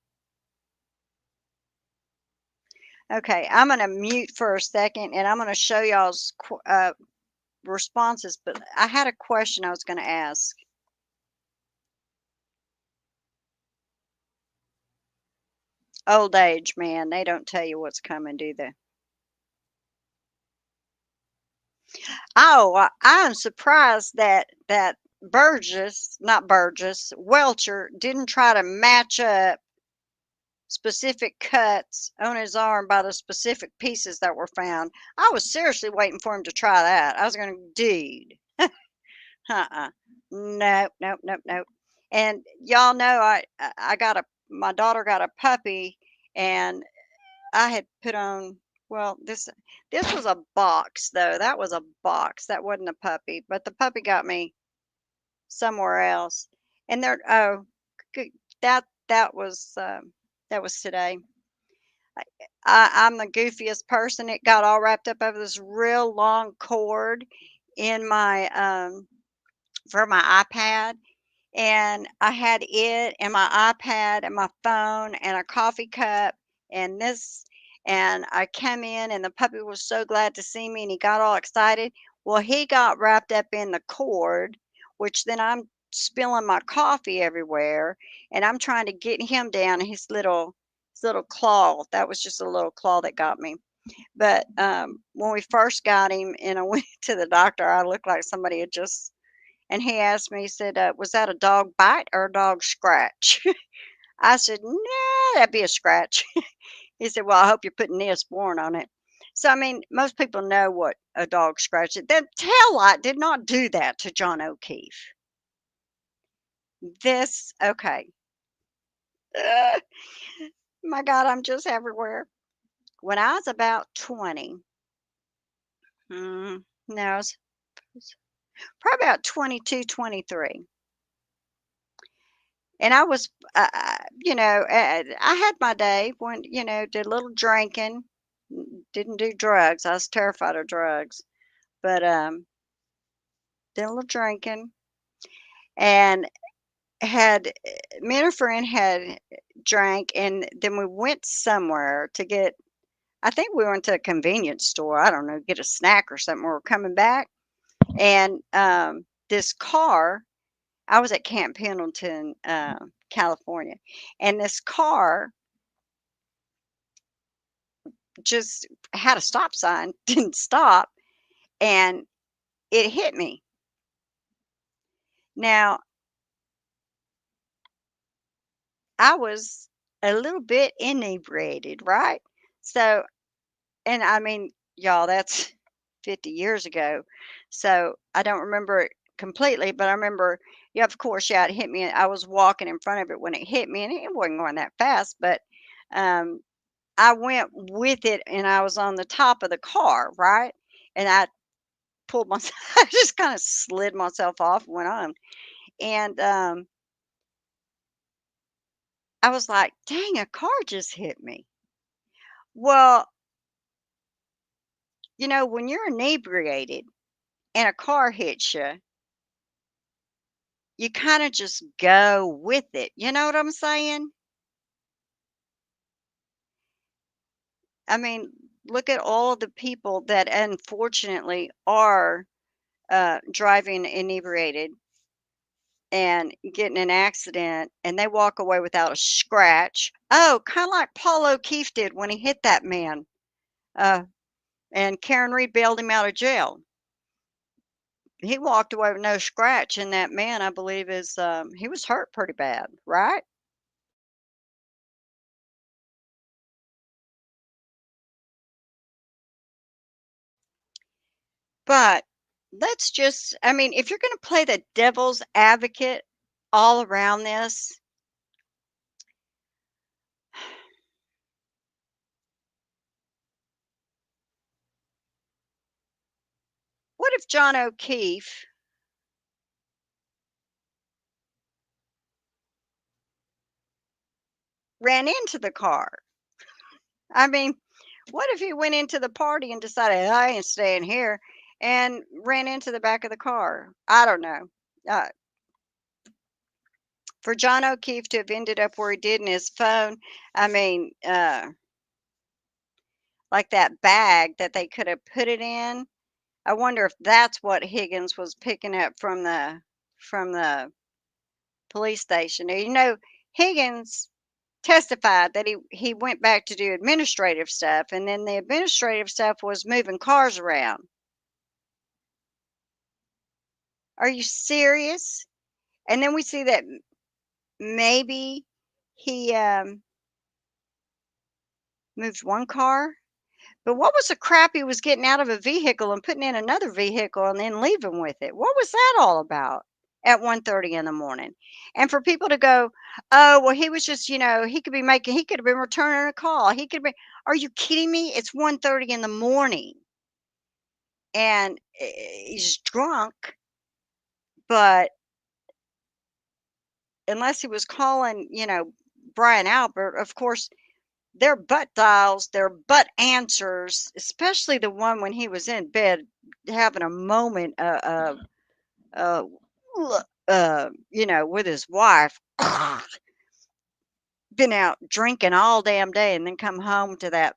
okay, I'm gonna mute for a second, and I'm gonna show y'all's responses. But I had a question I was gonna ask. Old age, man, they don't tell you what's coming, do they? Oh, I'm surprised that Burgess, not Burgess, Welcher didn't try to match up specific cuts on his arm by the specific pieces that were found. I was seriously waiting for him to try that. I was going, dude, uh-uh, nope, nope, nope, nope. And y'all know I got a my daughter got a puppy, and I had put on. Well, this was a box though. That was a box. That wasn't a puppy, but the puppy got me somewhere else. And there, oh, good, that was today. I'm the goofiest person. It got all wrapped up over this real long cord in my for my iPad, and I had it and my iPad and my phone and a coffee cup and this, and I came in and the puppy was so glad to see me and he got all excited. Well, he got wrapped up in the cord, which then I'm spilling my coffee everywhere, and I'm trying to get him down his little claw. That was just a little claw that got me. But when we first got him and I went to the doctor, I looked like somebody had just, and he asked me, he said, "Was that a dog bite or a dog scratch?" I said, "No, that'd be a scratch." He said, "Well, I hope you're putting Neosporin on it." So, I mean, most people know what a dog scratch is. The tail light did not do that to John O'Keefe. This, okay. Ugh, my God, I'm just everywhere. When I was about 20, no, I was probably about 22, 23. And I was, I had my day when, did a little drinking, didn't do drugs. I was terrified of drugs, but did a little drinking and had me and a friend had drank, and then we went somewhere to get. I think we went to a convenience store. I don't know, get a snack or something. We were coming back, and this car. I was at Camp Pendleton, California, and this car just had a stop sign, didn't stop, and it hit me. Now, I was a little bit inebriated, right? So, and I mean, y'all, that's 50 years ago. So I don't remember it completely, but I remember, yeah, of course, yeah, it hit me. I was walking in front of it when it hit me, and it wasn't going that fast, but um, I went with it and I was on the top of the car, right? And I pulled myself, I just kind of slid myself off and went on. And I was like, dang, a car just hit me. Well, when you're inebriated and a car hits you kind of just go with it. You know what I'm saying? I mean, look at all the people that unfortunately are driving inebriated and get in an accident and they walk away without a scratch. Oh, kind of like Paul O'Keefe did when he hit that man. Uh, and Karen Reed bailed him out of jail. He walked away with no scratch, and that man, I believe, is he was hurt pretty bad, right? But let's just, I mean, if you're going to play the devil's advocate all around this, what if John O'Keefe ran into the car? I mean, what if he went into the party and decided, I ain't staying here, and ran into the back of the car? I don't know. Uh, For John O'Keefe to have ended up where he did in his phone, I mean, like that bag that they could have put it in. I wonder if that's what Higgins was picking up from the police station. Now, Higgins testified that he went back to do administrative stuff, and then the administrative stuff was moving cars around. Are you serious? And then we see that maybe he moved one car. But what was the crap he was getting out of a vehicle and putting in another vehicle and then leaving with it? What was that all about at 1:30 in the morning? And for people to go, "Oh, well, he was just, he could have been returning a call. He could be." Are you kidding me? It's 1:30 in the morning and he's drunk, but unless he was calling, Brian Albert, of course, their butt dials, their butt answers, especially the one when he was in bed having a moment uh, with his wife, been out drinking all damn day and then come home to that.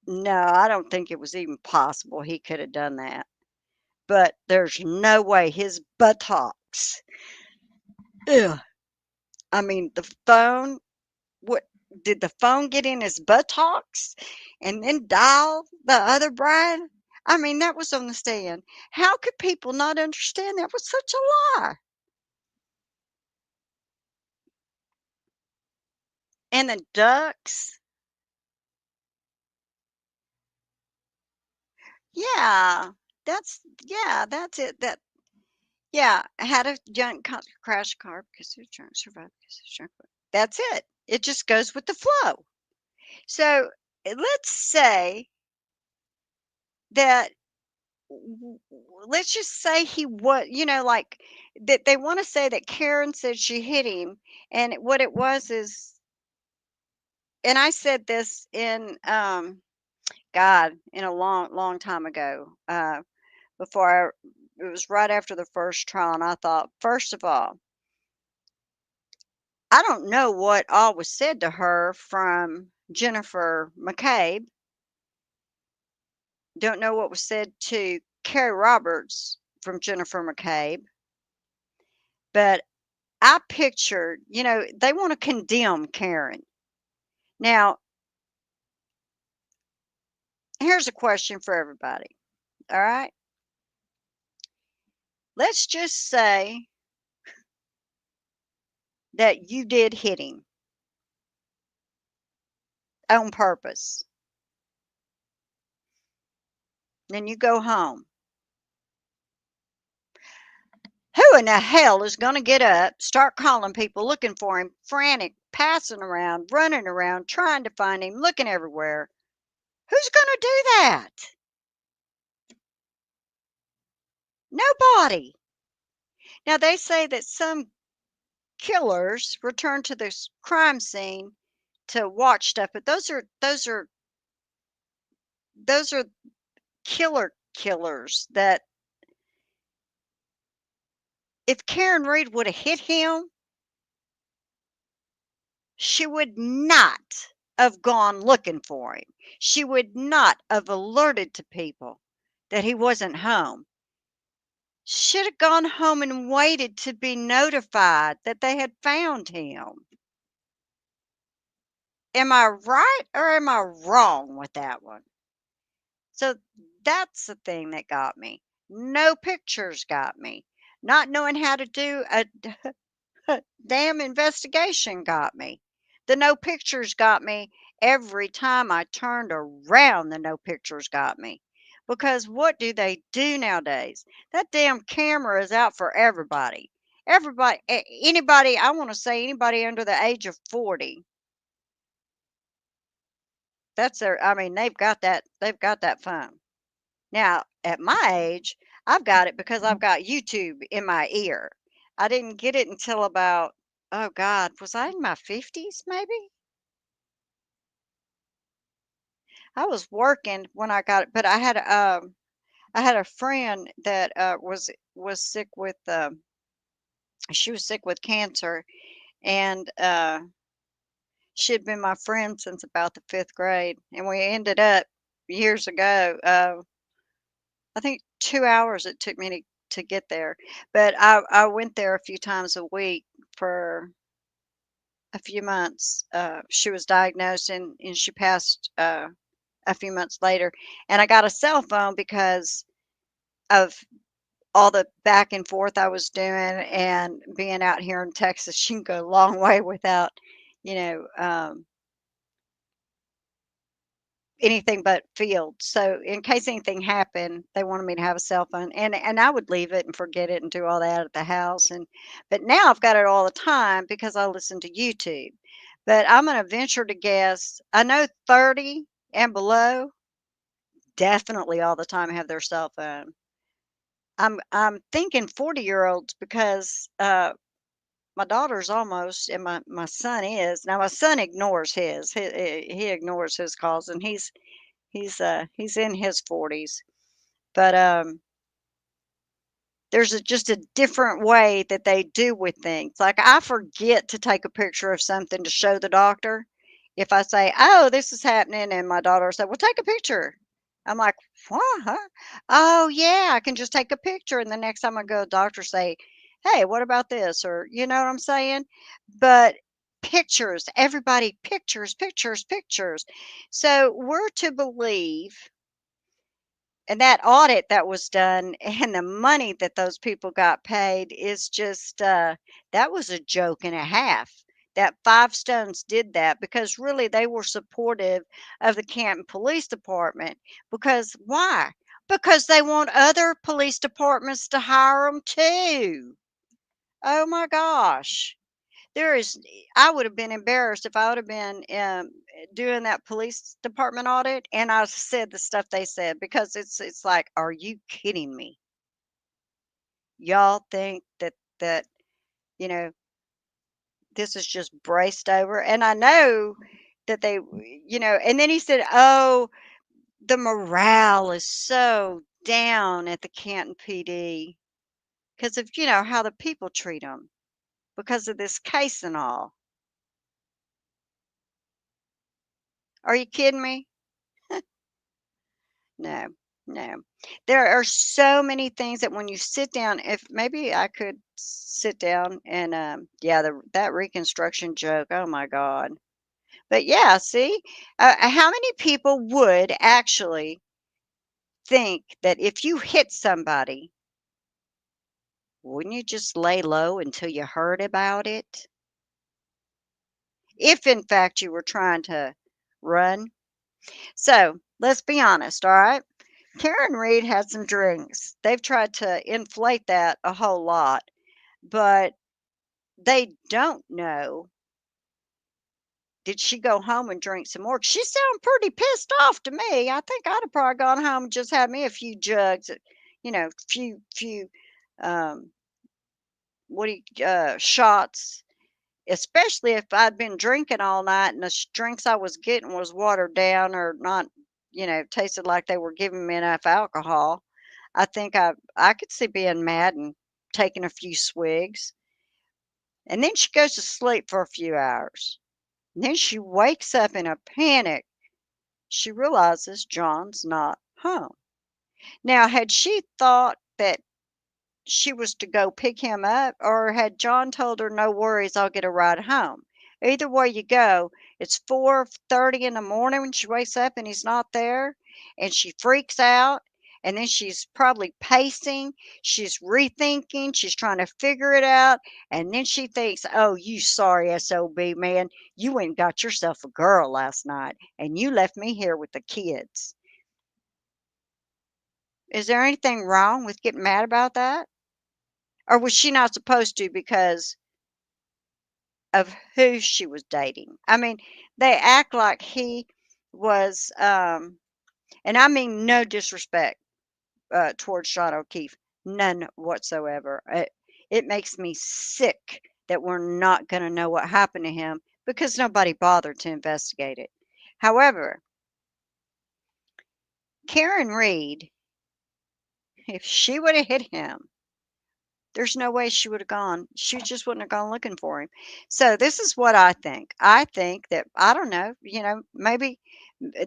No, I don't think it was even possible he could have done that. But there's no way his buttocks. Ugh. I mean, the phone. What did the phone get in his buttocks and then dial the other bride? I mean, that was on the stand. How could people not understand that was such a lie? And the ducks, yeah, that's it. Yeah, had a junk crash car because they're drunk, survived because they're drunk. That's it. It just goes with the flow. So let's say that let's just say he was, like that they want to say that Karen said she hit him, and what it was is, and I said this in God in a long, long time ago, before it was right after the first trial, and I thought, first of all, I don't know what all was said to her from Jennifer McCabe. Don't know what was said to Carrie Roberts from Jennifer McCabe, but I pictured, they want to condemn Karen. Now, here's a question for everybody. All right. Let's just say that you did hit him on purpose. Then you go home. Who in the hell is going to get up, start calling people, looking for him, frantic, passing around, running around, trying to find him, looking everywhere? Who's going to do that? Nobody. Now, they say that some killers return to the crime scene to watch stuff, but those are killers that if Karen Reed would have hit him, she would not have gone looking for him. She would not have alerted to people that he wasn't home. Should have gone home and waited to be notified that they had found him. Am I right or am I wrong with that one? So that's the thing that got me. No pictures got me. Not knowing how to do a damn investigation got me. The no pictures got me every time I turned around. The no pictures got me. Because what do they do nowadays? That damn camera is out for everybody. Everybody, anybody, I want to say anybody under the age of 40. That's their, I mean, they've got that phone. Now, at my age, I've got it because I've got YouTube in my ear. I didn't get it until about, oh God, was I in my 50s maybe? I was working when I got it, but I had, I had a friend that was sick with she was sick with cancer, and she had been my friend since about the 5th grade, and we ended up years ago. I think 2 hours it took me to get there, but I went there a few times a week for a few months. She was diagnosed and she passed a few months later, and I got a cell phone because of all the back and forth I was doing, and being out here in Texas, you can go a long way without, you know, anything but fields. So in case anything happened, they wanted me to have a cell phone, and I would leave it and forget it and do all that at the house. And but now I've got it all the time because I listen to YouTube. But I'm going to venture to guess. I know 30 and below definitely all the time have their cell phone. I'm thinking 40-year-olds because my daughter's almost, and my son is. Now my son ignores his. He ignores his calls, and he's in his 40s. But there's just a different way that they do with things. Like, I forget to take a picture of something to show the doctor. If I say, "Oh, this is happening," and my daughter said, "Well, take a picture." I'm like, "What? Huh? Oh, yeah, I can just take a picture." And the next time I go to the doctor, say, "Hey, what about this?" Or, you know what I'm saying? But pictures, everybody, pictures, pictures, pictures. So we're to believe, and that audit that was done and the money that those people got paid is just, that was a joke and a half. That Five Stones did that because really they were supportive of the Canton Police Department. Because why? Because they want other police departments to hire them too. Oh my gosh. There is I would have been embarrassed if I would have been, doing that police department audit and I said the stuff they said, because it's like, "Are you kidding me? Y'all think that, you know, this is just braced over?" And I know that and then he said, "Oh, the morale is so down at the Canton PD because of, how the people treat them because of this case and all." Are you kidding me? No, no. There are so many things that when you sit down, if maybe I could sit down and, yeah, that reconstruction joke, oh my God. But yeah, see, how many people would actually think that if you hit somebody, wouldn't you just lay low until you heard about it? If in fact you were trying to run. So let's be honest, all right? Karen Reed had some drinks. They've tried to inflate that a whole lot, but they don't know, did she go home and drink some more? 'Cause she sounded pretty pissed off to me. I think I'd have probably gone home and just had me a few jugs, few, um, shots, especially if I'd been drinking all night and the drinks I was getting was watered down or not, tasted like they were giving me enough alcohol. I think I could see being mad and taking a few swigs, and then she goes to sleep for a few hours. And then she wakes up in a panic. She realizes John's not home. Now, had she thought that she was to go pick him up, or had John told her, "No worries, I'll get a ride home"? Either way you go, it's 4:30 in the morning when she wakes up and he's not there, and she freaks out, and then she's probably pacing, she's rethinking, she's trying to figure it out, and then she thinks, "Oh, you sorry SOB, man, you went and got yourself a girl last night, and you left me here with the kids." Is there anything wrong with getting mad about that? Or was she not supposed to because of who she was dating? I mean, they act like he was, and I mean no disrespect towards Sean O'Keefe, none whatsoever. It makes me sick that we're not going to know what happened to him because nobody bothered to investigate it. However, Karen Reed If she would have hit him, there's no way she would have gone. She just wouldn't have gone looking for him. So this is what I think. I think that I don't know, maybe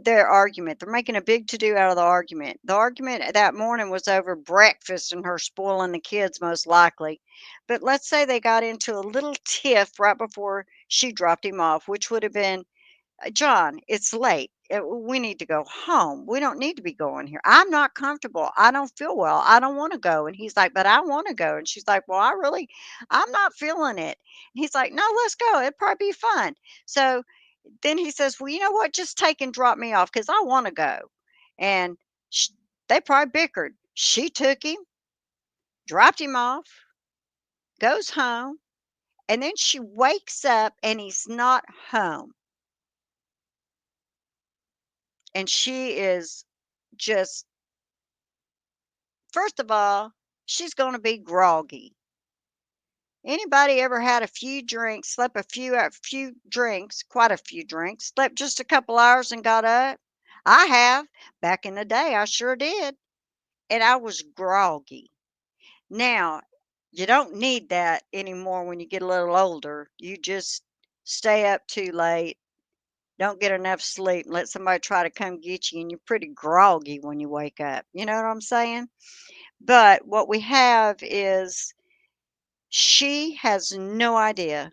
their argument. They're making a big to do out of the argument. The argument that morning was over breakfast and her spoiling the kids most likely. But let's say they got into a little tiff right before she dropped him off, which would have been John, it's late. We need to go home. We don't need to be going here. I'm not comfortable. I don't feel well. I don't want to go. And he's like, but I want to go. And she's like, well, I'm not feeling it. And he's like, no, let's go. It'd probably be fun. So then he says, well, you know what? Just take and drop me off because I want to go. And sh- they probably bickered. She took him, dropped him off, goes home. And then she wakes up and he's not home. And she is just first of all, she's gonna be groggy. Anybody ever had a few drinks, slept a few drinks, quite a few drinks, slept just a couple hours and got up? I have. Back in the day, I sure did. And I was groggy. Now, you don't need that anymore when you get a little older. You just stay up too late, don't get enough sleep, and let somebody try to come get you, and you're pretty groggy when you wake up. You know what I'm saying? But what we have is she has no idea,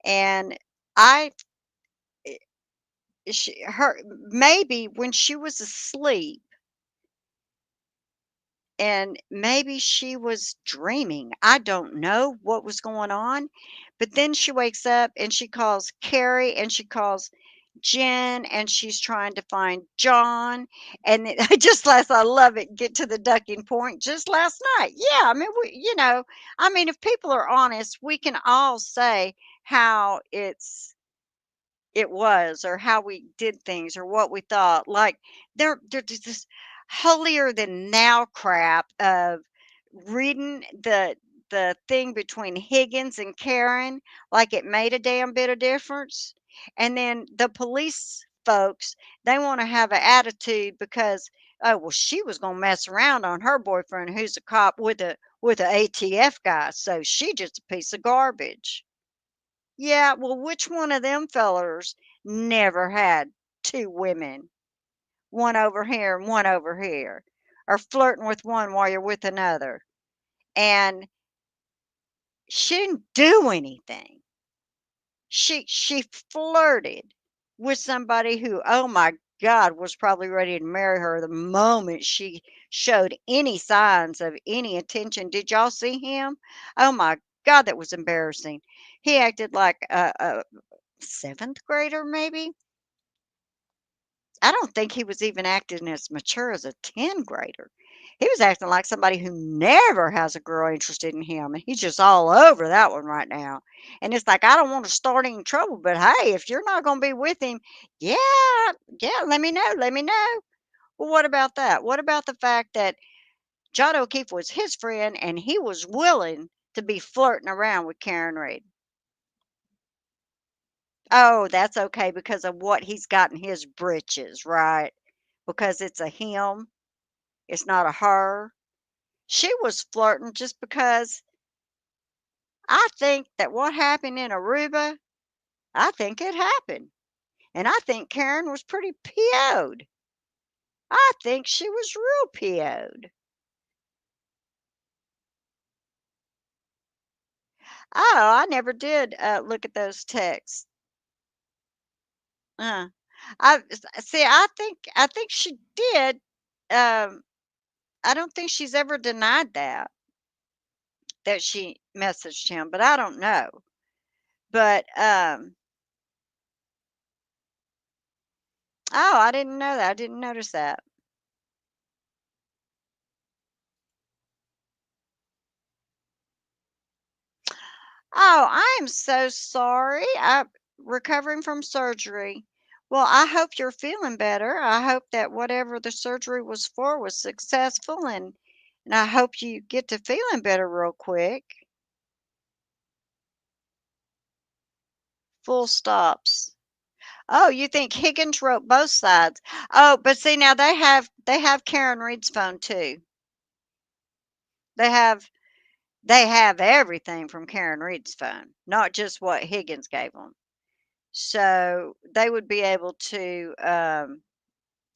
and I she her maybe when she was asleep and maybe she was dreaming. I don't know what was going on, but then she wakes up and she calls Carrie and she calls Jen and she's trying to find John. And just last, I love it. Get to the ducking point. Just last night, yeah. I mean, I mean, if people are honest, we can all say how it was or how we did things or what we thought. Like there's this holier than now crap of reading the thing between Higgins and Karen like it made a damn bit of difference. And then the police folks, they want to have an attitude because oh well she was gonna mess around on her boyfriend who's a cop with a ATF guy, so she just a piece of garbage. Yeah, well, which one of them fellers never had 2 women, one over here and one over here, or flirting with one while you're with another? And she didn't do anything. She flirted with somebody who, oh my God, was probably ready to marry her the moment she showed any signs of any attention. Did y'all see him? Oh my God, that was embarrassing. He acted like a 7th grader, maybe. I don't think he was even acting as mature as a 10th grader. He was acting like somebody who never has a girl interested in him, and he's just all over that one right now. And it's like, I don't want to start any trouble, but hey, if you're not going to be with him, yeah, yeah, let me know. Well, what about that? What about the fact that John O'Keefe was his friend and he was willing to be flirting around with Karen Reed? Oh, that's okay because of what he's got in his britches, right? Because it's a him, it's not a her. She was flirting just because I think that what happened in Aruba, I think it happened. And I think Karen was pretty PO'd. I think she was real PO'd. Oh, I never did look at those texts. Uh, see. I think she did. Um, I don't think she's ever denied that she messaged him, but I don't know. But oh, I didn't know that. I didn't notice that. Oh, I am so sorry. I'm recovering from surgery. Well, I hope you're feeling better. I hope that whatever the surgery was for was successful and I hope you get to feeling better real quick. Full stops. Oh, you think Higgins wrote both sides. Oh, but see now they have Karen Reed's phone too. They have they have everything from Karen Reed's phone, not just what Higgins gave them. So they would be able to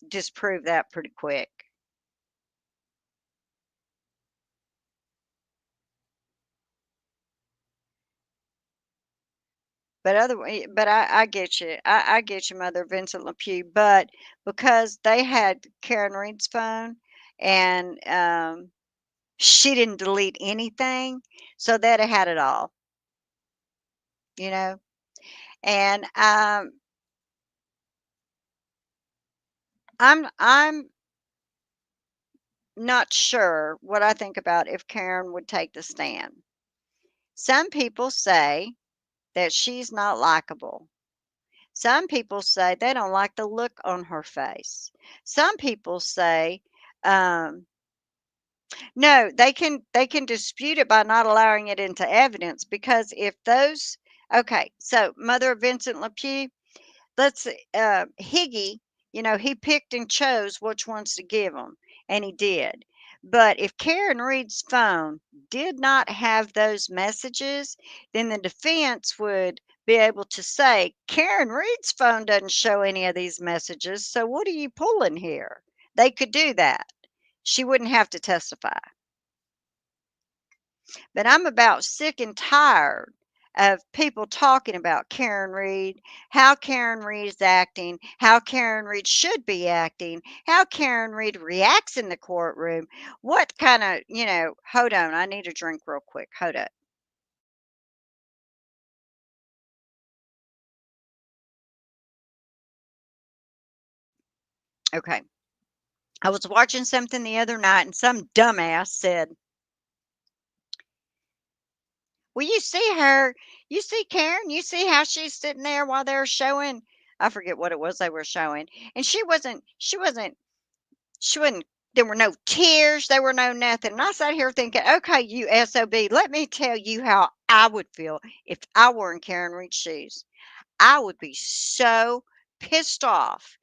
disprove that pretty quick. But I get you. I get you, Mother Vincent LePew. But because they had Karen Reed's phone and she didn't delete anything, so they'd have had it all, you know. And I'm not sure what I think about if Karen would take the stand. Some people say that she's not likable. Some people say they don't like the look on her face. Some people say, no, they can dispute it by not allowing it into evidence because if those okay, so Mother of Vincent LePew, let's Higgy, he picked and chose which ones to give him, and he did. But if Karen Reed's phone did not have those messages, then the defense would be able to say, Karen Reed's phone doesn't show any of these messages, so what are you pulling here? They could do that. She wouldn't have to testify. But I'm about sick and tired of people talking about Karen Reed, how Karen Reed is acting, how Karen Reed should be acting, how Karen Reed reacts in the courtroom. What kind of, hold on, I need a drink real quick. Hold up. Okay. I was watching something the other night and some dumbass said, well, you see her, you see Karen, you see how she's sitting there while they're showing, I forget what it was they were showing. And she wasn't there were no tears, there were no nothing, and I sat here thinking, "Okay, you SOB, let me tell you how I would feel if I were in Karen Reed's shoes. I would be so pissed off.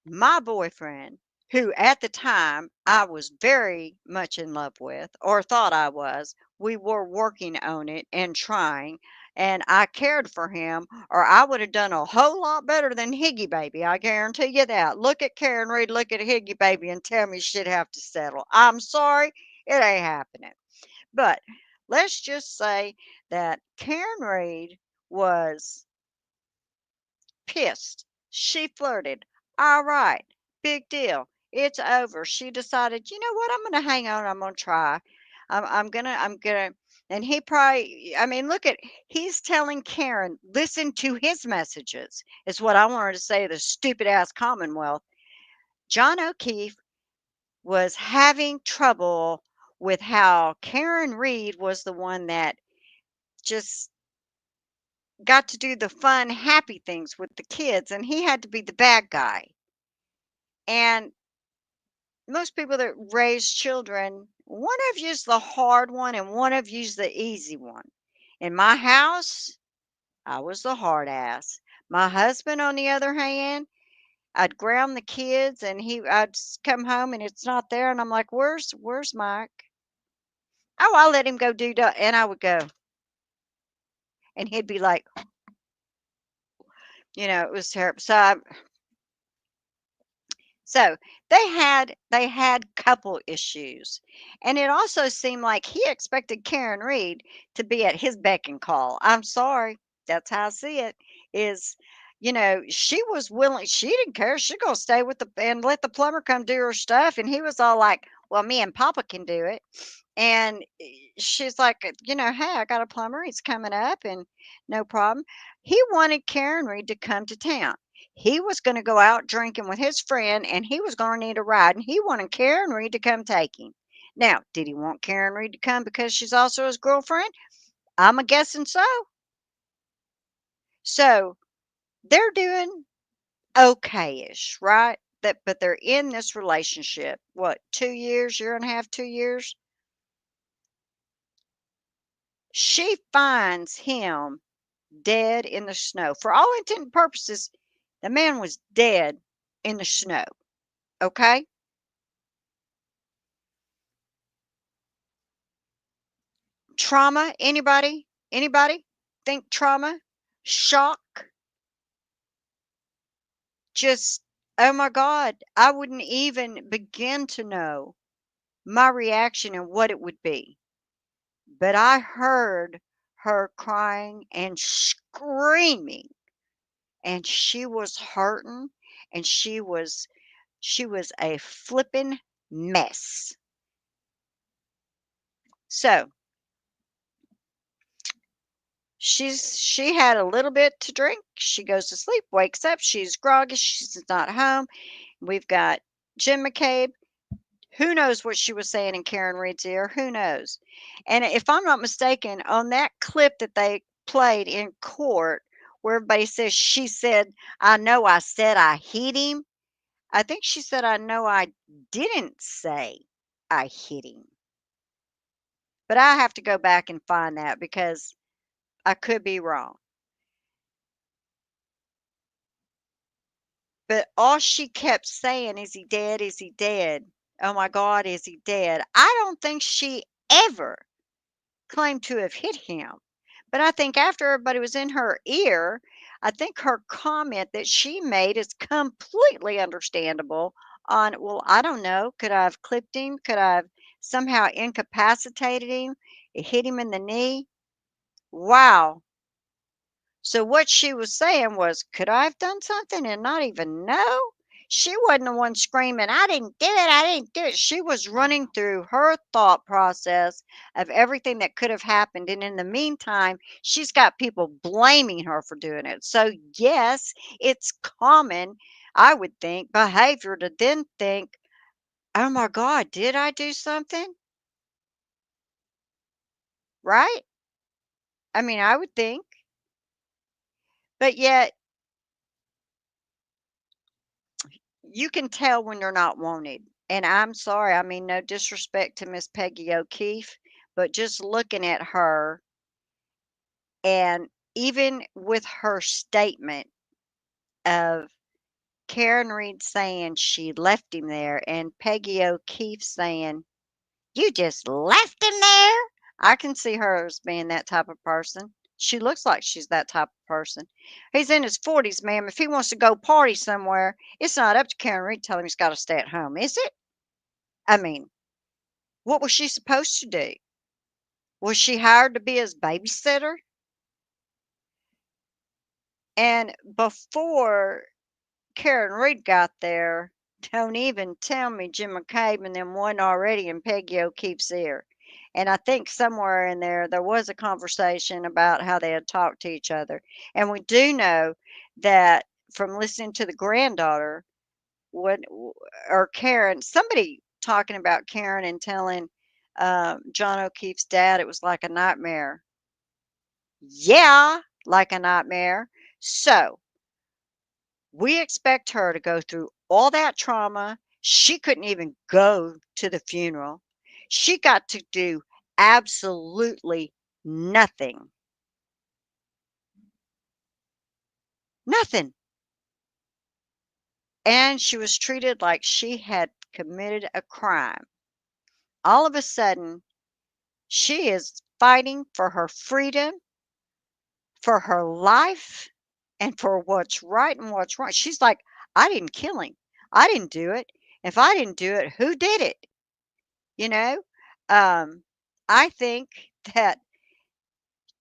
My boyfriend, who at the time I was very much in love with, or thought I was, we were working on it and trying, and I cared for him, or I would have done a whole lot better than Higgy Baby. I guarantee you that. Look at Karen Reed, look at Higgy Baby, and tell me she'd have to settle. I'm sorry, it ain't happening. But let's just say that Karen Reed was pissed. She flirted. All right. Big deal. It's over. She decided, you know what? I'm going to hang on. I'm going to try. And he probably, I mean, look at, he's telling Karen, listen to his messages, is what I wanted to say, the stupid ass Commonwealth. John O'Keefe was having trouble with how Karen Reed was the one that just got to do the fun, happy things with the kids, and he had to be the bad guy. And most people that raise children, one of you's the hard one and one of you's the easy one. In my house, I was the hard ass. My husband, on the other hand, I'd ground the kids and come home and it's not there, and I'm like, where's Mike? Oh, I'll let him go do that, and I would go, and he'd be like, it was terrible. So they had couple issues. And it also seemed like he expected Karen Reed to be at his beck and call. I'm sorry. That's how I see it. Is she was willing, she didn't care. She's gonna stay with the and let the plumber come do her stuff. And he was all like, well, me and Papa can do it. And she's like, hey, I got a plumber. He's coming up and no problem. He wanted Karen Reed to come to town. He was going to go out drinking with his friend and he was going to need a ride. And he wanted Karen Reed to come take him. Now, did he want Karen Reed to come because she's also his girlfriend? I'm a guessing so. So they're doing okay-ish, right? But they're in this relationship. What, 2 years, year and a half, 2 years? She finds him dead in the snow. For all intent and purposes, the man was dead in the snow. Okay? Trauma, anybody? Anybody think trauma? Shock? Just, oh my God, I wouldn't even begin to know my reaction and what it would be. But I heard her crying and screaming, and she was hurting, and she was a flippin' mess. So, she had a little bit to drink, she goes to sleep, wakes up, she's groggy, she's not home. We've got Jim McCabe. Who knows what she was saying in Karen Reed's ear? Who knows? And if I'm not mistaken, on that clip that they played in court, where everybody says she said, I know I said I hit him. I think she said, I know I didn't say I hit him. But I have to go back and find that because I could be wrong. But all she kept saying, "Is he dead? Is he dead? Oh my God, is he dead?" I don't think she ever claimed to have hit him. But I think after everybody was in her ear, I think her comment that she made is completely understandable on, well, I don't know, could I have clipped him? Could I have somehow incapacitated him? Hit him in the knee? Wow. So what she was saying was, could I have done something and not even know? She wasn't the one screaming, I didn't do it, I didn't do it. She was running through her thought process of everything that could have happened. And in the meantime, she's got people blaming her for doing it. So, yes, it's common, I would think, behavior to then think, oh my God, did I do something? Right? I mean, I would think. But yet, you can tell when you're not wanted. And I'm sorry, I mean, no disrespect to Miss Peggy O'Keefe, but just looking at her and even with her statement of Karen Reed saying she left him there and Peggy O'Keefe saying, you just left him there. I can see her as being that type of person. She looks like she's that type of person. He's in his 40s, ma'am. If he wants to go party somewhere, it's not up to Karen Reed to tell him he's got to stay at home, is it? I mean, what was she supposed to do? Was she hired to be his babysitter? And before Karen Reed got there, don't even tell me Jim McCabe and them wasn't already in Peggy O'Keefe's ear. And I think somewhere in there was a conversation about how they had talked to each other. And we do know that from listening to the granddaughter, when or Karen, somebody talking about Karen and telling John O'Keefe's dad it was like a nightmare. Yeah, like a nightmare. So we expect her to go through all that trauma. She couldn't even go to the funeral. She got to do absolutely nothing. Nothing. And she was treated like she had committed a crime. All of a sudden, she is fighting for her freedom, for her life, and for what's right and what's wrong. She's like, I didn't kill him. I didn't do it. If I didn't do it, who did it? You know? Um, I think that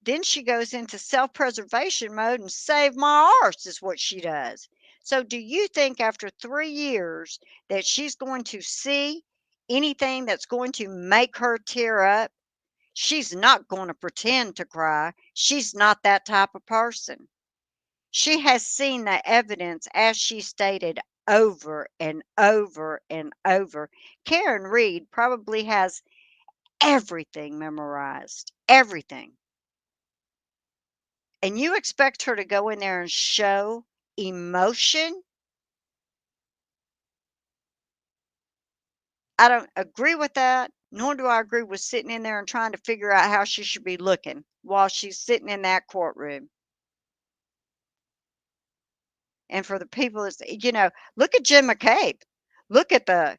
then she goes into self-preservation mode and save my arse is what she does. So do you think after 3 years that she's going to see anything that's going to make her tear up? She's not going to pretend to cry. She's not that type of person. She has seen the evidence, as she stated, over and over and over. Karen Reed probably has everything memorized, everything. And you expect her to go in there and show emotion? I don't agree with that, nor do I agree with sitting in there and trying to figure out how she should be looking while she's sitting in that courtroom. And for the people that's, look at Jim McCabe. Look at the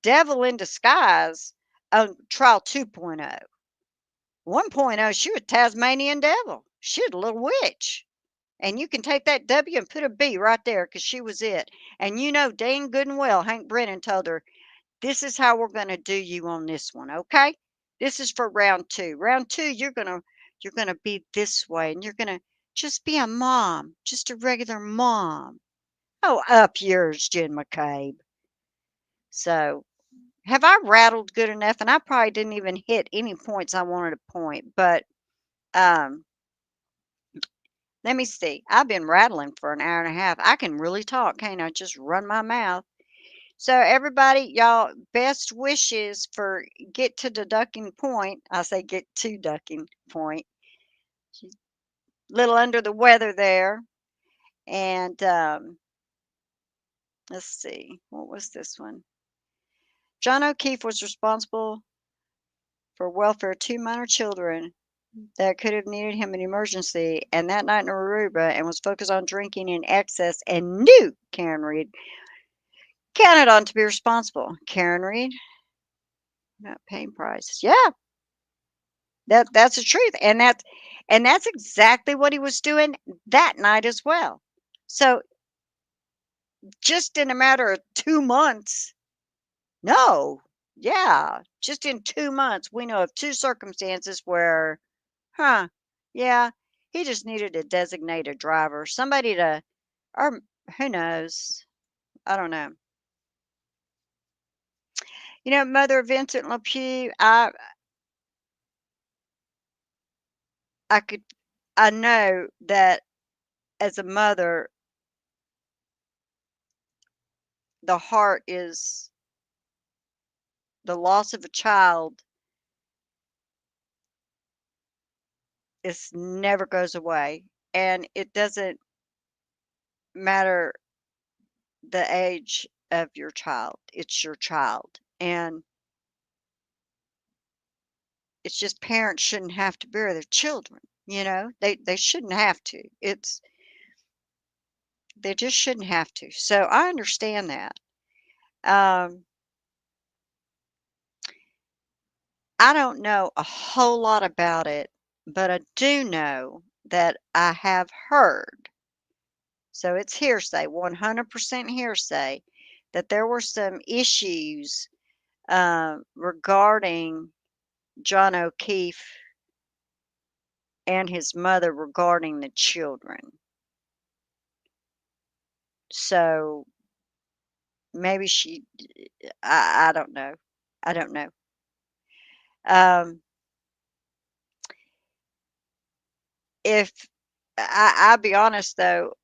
devil in disguise on trial 2.0. 1.0, she was Tasmanian devil. She was a little witch. And you can take that W and put a B right there because she was it. And you know dang good and well Hank Brennan told her, "This is how we're gonna do you on this one, okay? This is for round 2. Round 2, you're gonna be this way, and you're gonna just be a mom, just a regular mom." Oh, up yours, Jen McCabe. So, have I rattled good enough? And I probably didn't even hit any points I wanted to point, but um, let me see. I've been rattling for an hour and a half. I can really talk, can't I? Just run my mouth. So everybody, y'all, best wishes for get to the ducking point. I say get to ducking point. She's a little under the weather there. And let's see, what was this one? John O'Keefe was responsible for welfare of 2 minor children that could have needed him in emergency, and that night in Aruba, and was focused on drinking in excess and knew Karen Reed counted on to be responsible. Karen Reed, not paying prices. Yeah, that's the truth, and that's exactly what he was doing that night as well. So just in a matter of 2 months, no, yeah, just in 2 months, we know of two circumstances where, huh, yeah, he just needed a designated driver, somebody to, or who knows, I don't know. Mother Vincent LaPue, I could, I know that as a mother, the heart is the loss of a child is never goes away, and it doesn't matter the age of your child. It's your child, and it's just parents shouldn't have to bury their children. They shouldn't have to. They just shouldn't have to. So I understand that. Um, I don't know a whole lot about it, but I do know that I have heard, so it's hearsay, 100% hearsay, that there were some issues regarding John O'Keefe and his mother regarding the children. So maybe I don't know. I don't know. Um, if I'll be honest though,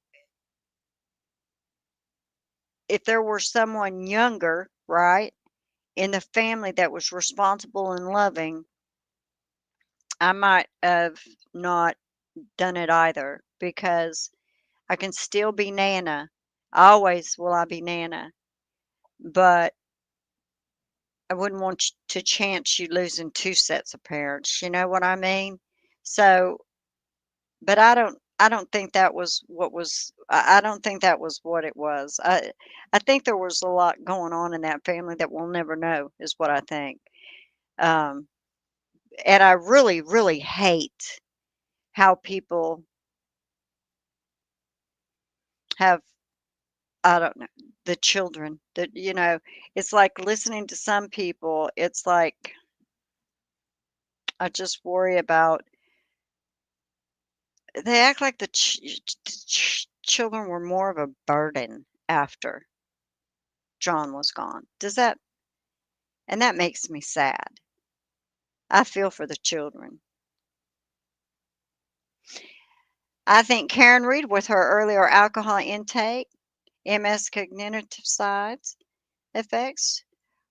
if there were someone younger, right, in the family that was responsible and loving, I might have not done it either because I can still be Nana. Always will I be Nana. But I wouldn't want to chance you losing 2 sets of parents, you know what I mean? So, but I don't think that was what was I don't think that was what it was. I think there was a lot going on in that family that we'll never know, is what I think. Um, and I really, really hate how people have, I don't know, the children that, it's like listening to some people, it's like I just worry about, they act like the children were more of a burden after John was gone. And that makes me sad. I feel for the children. I think Karen Reed, with her earlier alcohol intake, MS cognitive sides effects,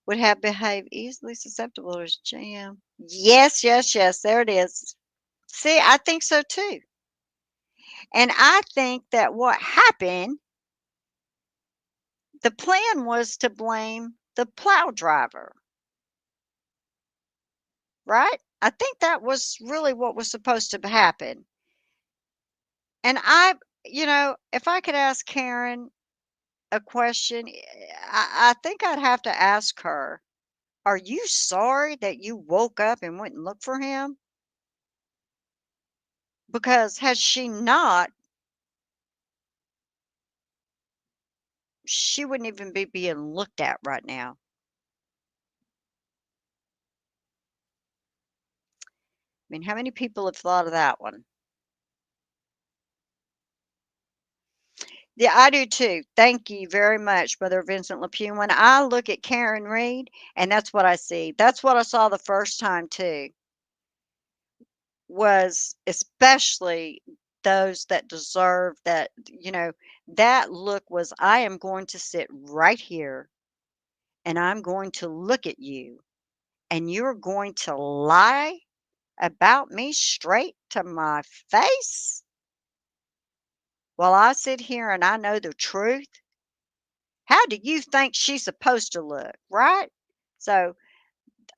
would have behaved easily susceptible to jam. Yes, yes, yes. There it is. See, I think so too. And I think that what happened, the plan was to blame the plow driver, right? I think that was really what was supposed to happen. And if I could ask Karen a question, I think I'd have to ask her, are you sorry that you woke up and went and looked for him? because had she not, she wouldn't even be being looked at right now. I mean, how many people have thought of that one? Yeah, I do too. Thank you very much, Brother Vincent Lapue. When I look at Karen Reed, and that's what I see. That's what I saw the first time too, was especially those that deserve that, that look was, I am going to sit right here and I'm going to look at you and you're going to lie about me straight to my face while I sit here and I know the truth. How do you think she's supposed to look, right? So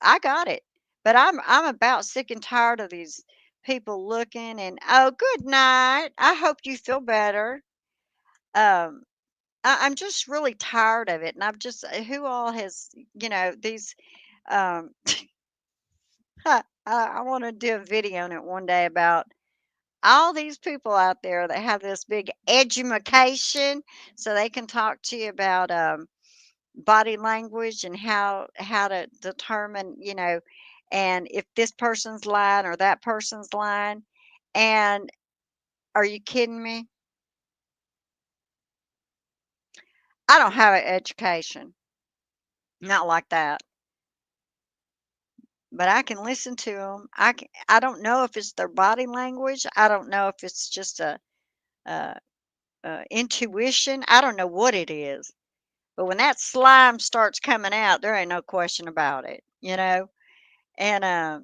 I got it. But I'm about sick and tired of these people looking and, oh, good night. I hope you feel better. Um, I'm just really tired of it. And I've just, who all has, these, um, I want to do a video on it one day about all these people out there that have this big edumacation so they can talk to you about, body language and how to determine, and if this person's lying or that person's lying. And are you kidding me? I don't have an education, not like that, but I can listen to them. I don't know if it's their body language. I don't know if it's just a, intuition. I don't know what it is. But when that slime starts coming out, there ain't no question about it. And I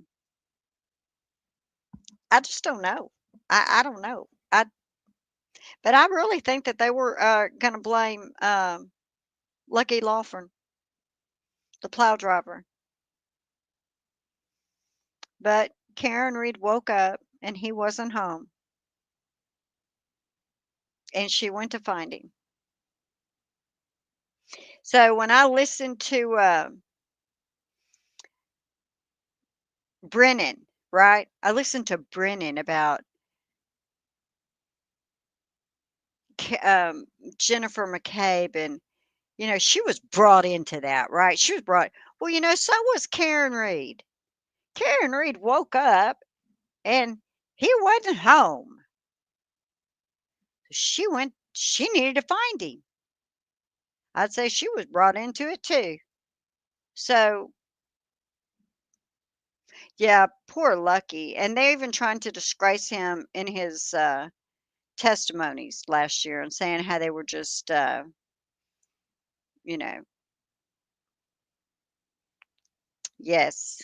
just don't know. I don't know. But I really think that they were gonna blame Lucky Lawford, the plow driver. But Karen Reed woke up and he wasn't home, and she went to find him. So when I listened to Brennan, right? I listened to Brennan about K- um, Jennifer McCabe, and she was brought into that, right? She was brought. Well, so was Karen Reed. Karen Reed woke up and he wasn't home. She needed to find him. I'd say she was brought into it too. So, yeah, poor Lucky. And they're even trying to disgrace him in his testimonies last year and saying how they were just, you know, yes.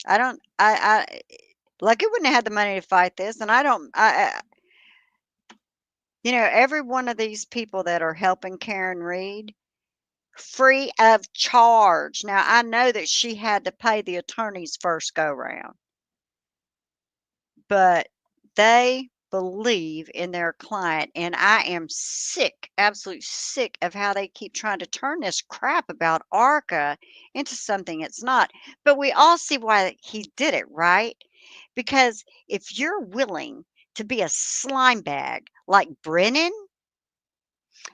I don't, Lucky wouldn't have had the money to fight this. And I don't, every one of these people that are helping Karen Reed, free of charge. Now, I know that she had to pay the attorneys first go round, but they believe in their client. And I am sick, absolutely sick of how they keep trying to turn this crap about ARCA into something it's not. But we all see why he did it, right? Because if you're willing to be a slime bag like Brennan,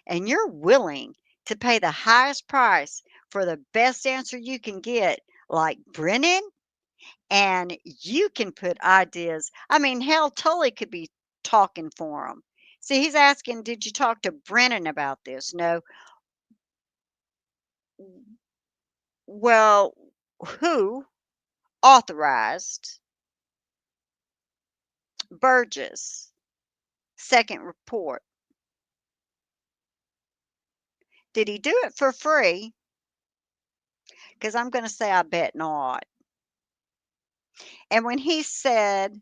and you're willing to pay the highest price for the best answer you can get, like Brennan, and you can put ideas. I mean, hell, Tully could be talking for him. See, he's asking, did you talk to Brennan about this? No. Well, who authorized Burgess' second report? Did he do it for free? Because I'm going to say I bet not. And when he said,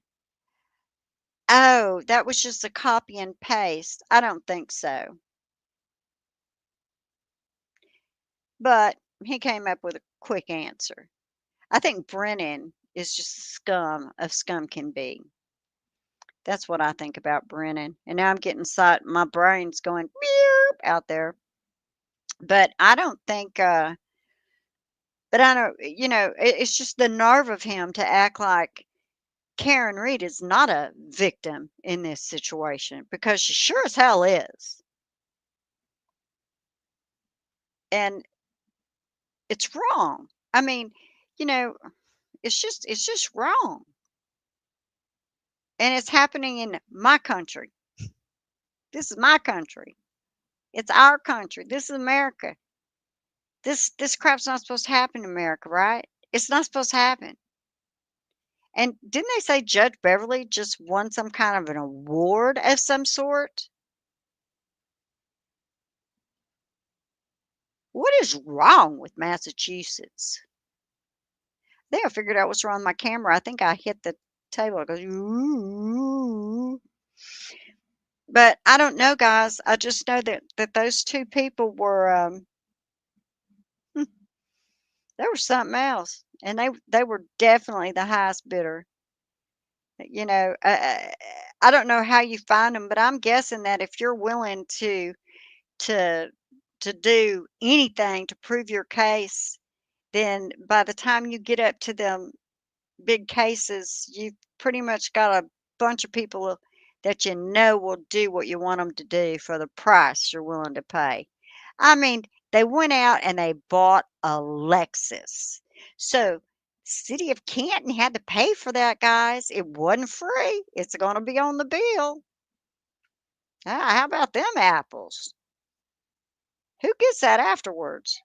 oh, that was just a copy and paste, I don't think so. But he came up with a quick answer. I think Brennan is just scum of scum can be. That's what I think about Brennan. And now I'm getting my brain's going beep out there. But I don't think but I don't it's just the nerve of him to act like Karen Reed is not a victim in this situation because she sure as hell is. And it's wrong. I mean, you know, it's just wrong. And it's happening in my country. This is my country. It's our country. This is America. This crap's not supposed to happen in America, right? It's not supposed to happen. And didn't they say Judge Beverly just won some kind of an award of some sort? What is wrong with Massachusetts? I think I figured out what's wrong with my camera. I think I hit the table. It goes, ooh. But I don't know, guys. I just know that those two people were they were something else, and they were definitely the highest bidder. You know, I don't know how you find them, but I'm guessing that if you're willing to to do anything to prove your case, then by the time you get up to them big cases, you've pretty much got a bunch of people that you know will do what you want them to do for the price you're willing to pay. I mean, they went out and they bought a Lexus. So, City of Canton had to pay for that, guys. It wasn't free. It's going to be on the bill. Ah, how about them apples? Who gets that afterwards?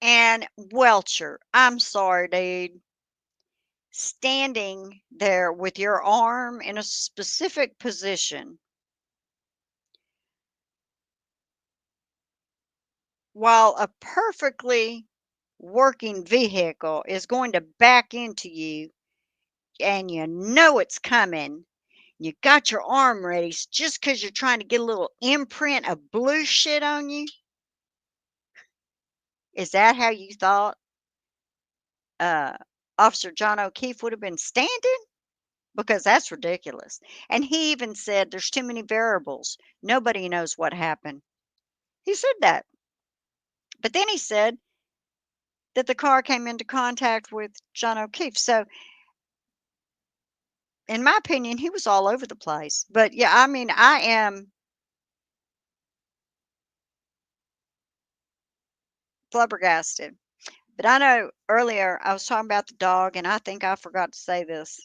And Welcher, I'm sorry, dude. Standing there with your arm in a specific position while a perfectly working vehicle is going to back into you and you know it's coming. You got your arm ready just because you're trying to get a little imprint of blue shit on you. Is that how you thought uh, Officer John O'Keefe would have been standing? Because that's ridiculous. And he even said there's too many variables. Nobody knows what happened. He said that. But then he said that the car came into contact with John O'Keefe. So, in my opinion, he was all over the place. But yeah, I mean, I am flabbergasted. But I know earlier I was talking about the dog, and I think I forgot to say this.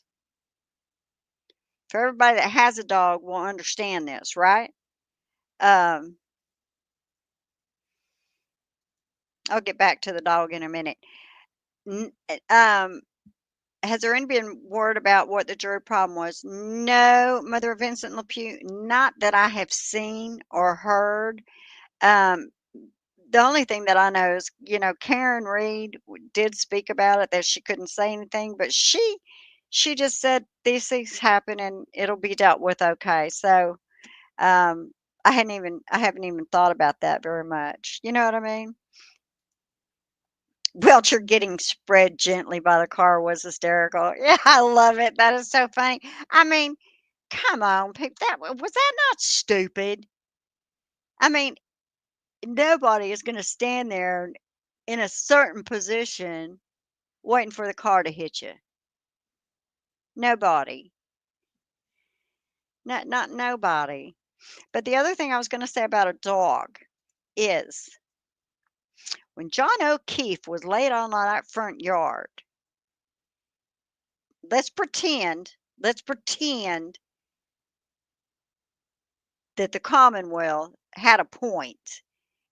For everybody that has a dog will understand this, right? Um, I'll get back to the dog in a minute. Has there any been word about what the jury problem was? No, Mother of Vincent LePew, not that I have seen or heard. Um, the only thing that I know is, Karen Reed did speak about it, that she couldn't say anything, but she just said these things happen and it'll be dealt with okay. So um, I haven't even thought about that very much. You know what I mean? Welcher getting spread gently by the car was hysterical. Yeah, I love it. That is so funny. I mean, come on, people. Was that not stupid? I mean, nobody is going to stand there in a certain position waiting for the car to hit you. Nobody. Not nobody. But the other thing I was going to say about a dog is when John O'Keefe was laid on that front yard, let's pretend that the Commonwealth had a point.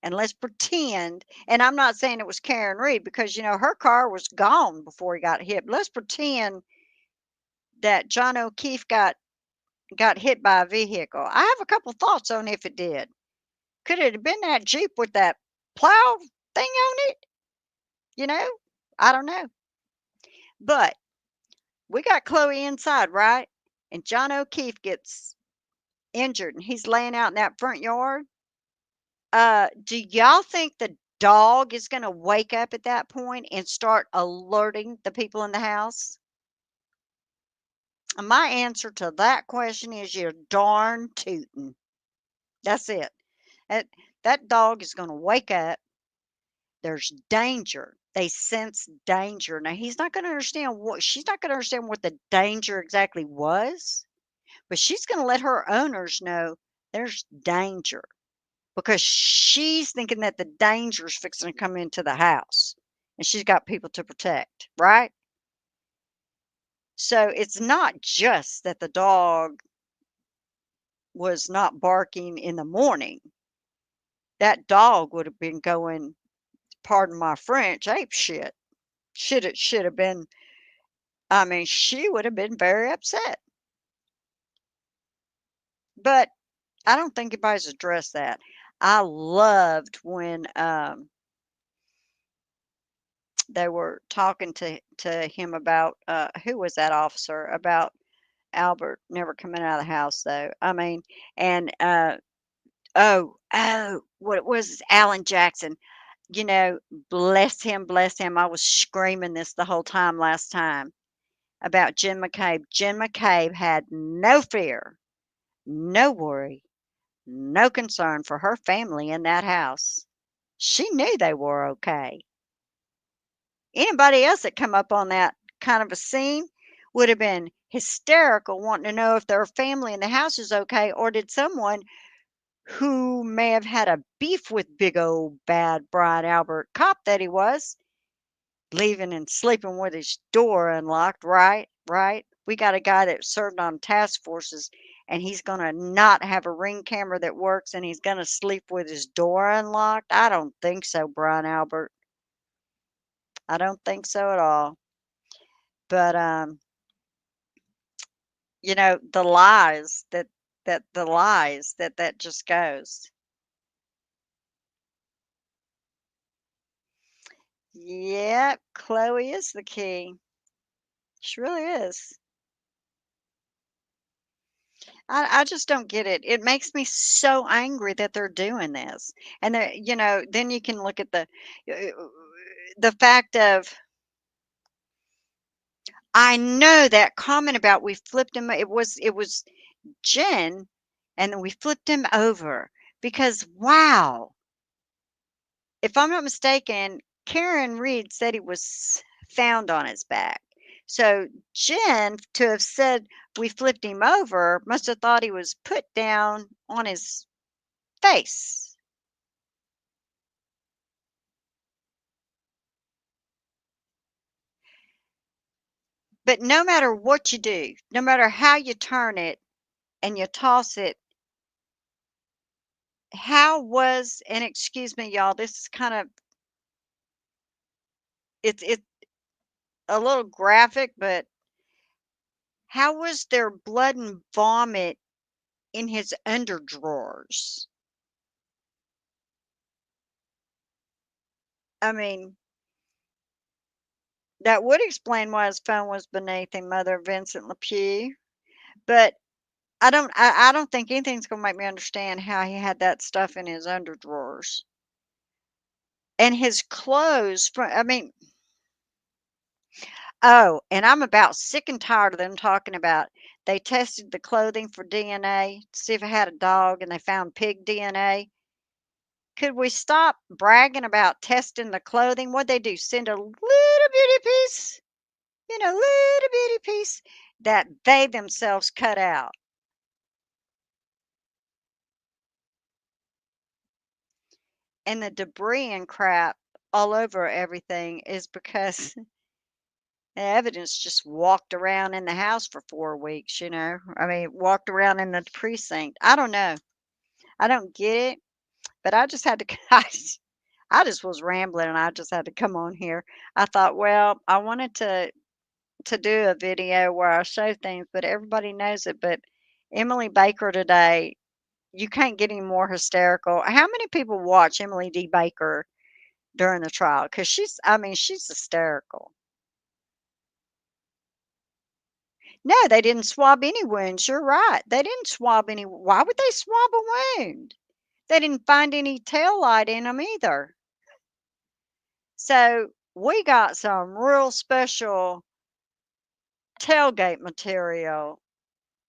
And let's pretend, and I'm not saying it was Karen Reed because, her car was gone before he got hit. But let's pretend that John O'Keefe got hit by a vehicle. I have a couple thoughts on if it did. Could it have been that Jeep with that plow thing on it? You know, I don't know. But we got Chloe inside, right? And John O'Keefe gets injured and he's laying out in that front yard. Do y'all think the dog is going to wake up at that point and start alerting the people in the house? And my answer to that question is you're darn tootin'. That's it. That that dog is going to wake up There's danger. They sense danger. Now she's not gonna understand what the danger exactly was, but she's gonna let her owners know there's danger because she's thinking that the danger's fixing to come into the house and she's got people to protect, right? So it's not just that the dog was not barking in the morning. That dog would have been going, pardon my French, ape shit. Should have been, I mean, she would have been very upset. But I don't think anybody's addressed that. I loved when they were talking to him about who was that officer about Albert never coming out of the house though. I mean, and what it was Alan Jackson. You know, bless him, bless him. I was screaming this the whole time last time about Jen McCabe. Jen McCabe had no fear, no worry, no concern for her family in that house. She knew they were okay. Anybody else that come up on that kind of a scene would have been hysterical, wanting to know if their family in the house is okay, or did someone who may have had a beef with big old bad Brian Albert cop that he was, leaving and sleeping with his door unlocked, right? Right? We got a guy that served on task forces and he's going to not have a ring camera that works and he's going to sleep with his door unlocked? I don't think so, Brian Albert. I don't think so at all. But the lies that just goes. Yep, Chloe is the key. She really is. I just don't get it. It makes me so angry that they're doing this. And then you can look at the fact of I know that comment about we flipped him. It was Jen, and then we flipped him over because wow, if I'm not mistaken, Karen Reed said he was found on his back. So Jen, to have said we flipped him over, must have thought he was put down on his face. But no matter what you do, no matter how you turn it and you toss it, how was, and excuse me, y'all, this is kind of, it's a little graphic, but how was there blood and vomit in his underdrawers? I mean, that would explain why his phone was beneath him, Mother Vincent LePew. But I don't think anything's gonna make me understand how he had that stuff in his underdrawers. And his clothes I mean, oh, and I'm about sick and tired of them talking about they tested the clothing for DNA to see if it had a dog and they found pig DNA. Could we stop bragging about testing the clothing? What'd they do? Send a little bitty piece, little bitty piece that they themselves cut out. And the debris and crap all over everything is because the evidence just walked around in the house for 4 weeks, you know? I mean, walked around in the precinct. I don't know. I don't get it, but I just had to I just was rambling and I just had to come on here. I thought, well, I wanted to do a video where I show things, but everybody knows it. But Emily Baker today, you can't get any more hysterical. How many people watch Emily D. Baker during the trial? Because I mean, she's hysterical. No, they didn't swab any wounds. You're right. They didn't swab any. Why would they swab a wound? They didn't find any tail light in them either. So we got some real special tailgate material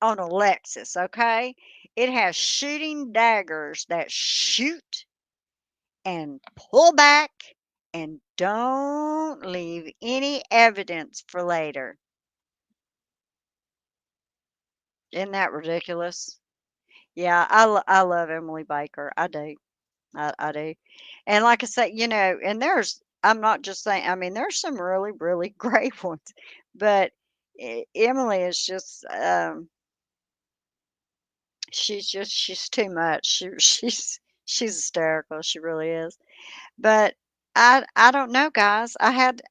on a Lexus, okay? It has shooting daggers that shoot and pull back and don't leave any evidence for later. Isn't that ridiculous? Yeah, I love Emily Baker. I do. I do. And like I say, and I'm not just saying, I mean, there's some really, really great ones, but Emily is just, she's too much. She's hysterical. She really is. But I don't know, guys. I had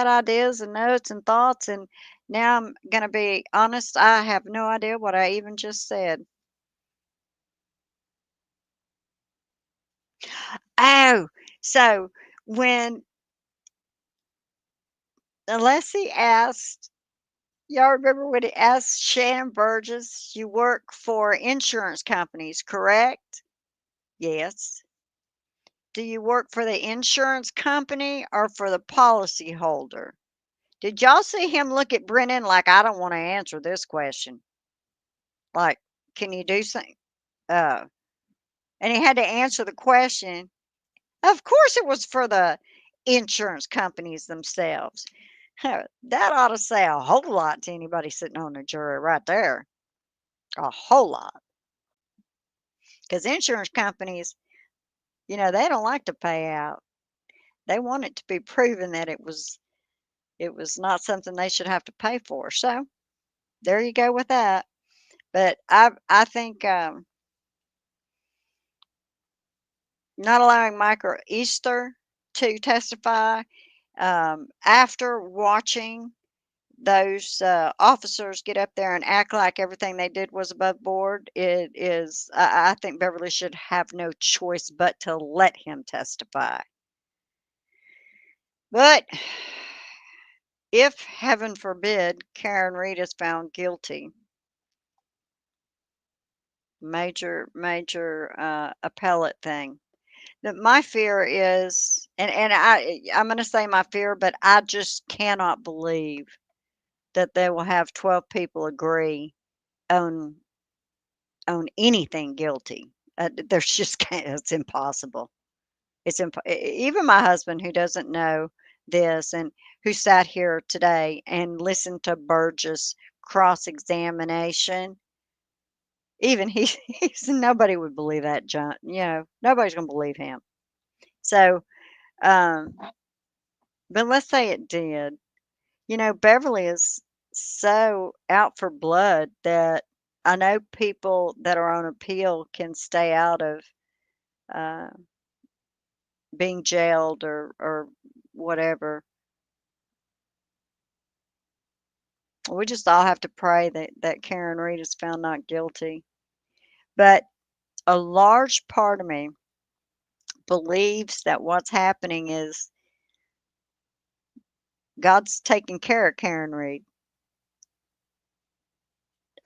ideas and notes and thoughts, and now I'm gonna be honest. I have no idea what I even just said. Oh, so when Alessi asked, y'all remember when he asked Shannon Burgess, "You work for insurance companies, correct?" Yes. Do you work for the insurance company or for the policyholder? Did y'all see him look at Brennan like, I don't want to answer this question? Like, can you do something? Uh, and he had to answer the question. Of course, it was for the insurance companies themselves. That ought to say a whole lot to anybody sitting on the jury right there. A whole lot. Because insurance companies, they don't like to pay out. They want it to be proven that it was not something they should have to pay for. So there you go with that. But I think not allowing Michael Easter to testify after watching those officers get up there and act like everything they did was above board, it is, I think Beverly should have no choice but to let him testify. But if, heaven forbid, Karen Reed is found guilty, major appellate thing. That my fear is, and I'm going to say my fear, but I just cannot believe that they will have 12 people agree on anything guilty. There's just it's impossible. Even my husband, who doesn't know this and who sat here today and listened to Burgess cross examination, even he said nobody would believe that, John. Nobody's going to believe him. So, um, but let's say it did. Beverly is so out for blood that I know people that are on appeal can stay out of uh, being jailed or whatever. We just all have to pray that Karen Reed is found not guilty. But a large part of me believes that what's happening is God's taking care of Karen Reed.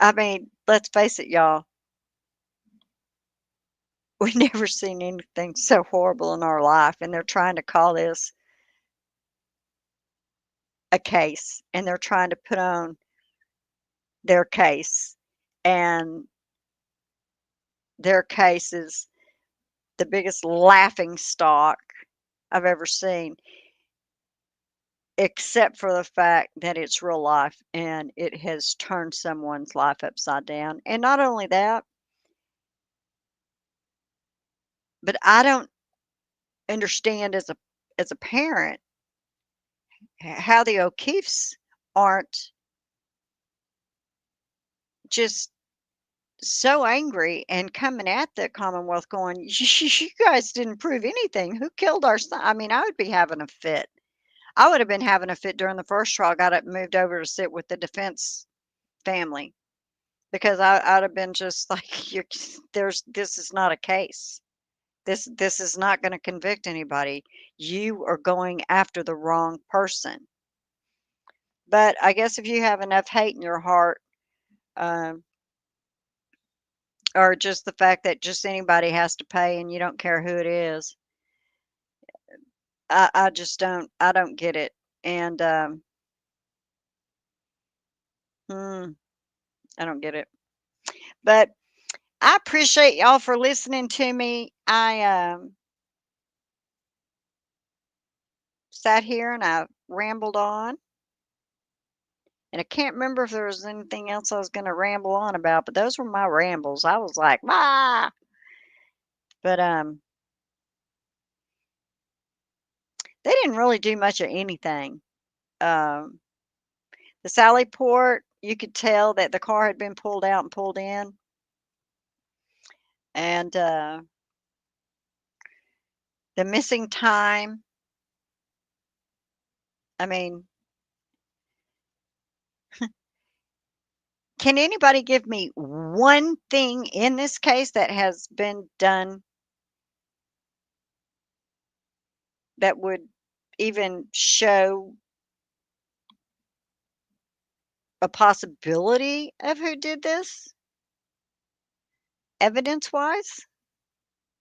I mean, let's face it, y'all. We've never seen anything so horrible in our life, and they're trying to call this a case, and they're trying to put on their case, and their case is the biggest laughing stock I've ever seen, except for the fact that it's real life and it has turned someone's life upside down. And not only that, but I don't understand as a parent how the O'Keefes aren't just so angry and coming at the Commonwealth going, you guys didn't prove anything. Who killed our son? I mean, I would be having a fit. I would have been having a fit during the first trial, got up, moved over to sit with the defense family because I'd have been just like, this is not a case. This is not going to convict anybody. You are going after the wrong person. But I guess if you have enough hate in your heart, um, or just the fact that just anybody has to pay and you don't care who it is, I just I don't get it. And hmm, I don't get it. But I appreciate y'all for listening to me. sat here and I rambled on. And I can't remember if there was anything else I was going to ramble on about, but those were my rambles. I was like, ah, but they didn't really do much of anything. Um, the Sally Port, you could tell that the car had been pulled out and pulled in, and the missing time. I mean, can anybody give me one thing in this case that has been done that would even show a possibility of who did this, evidence-wise?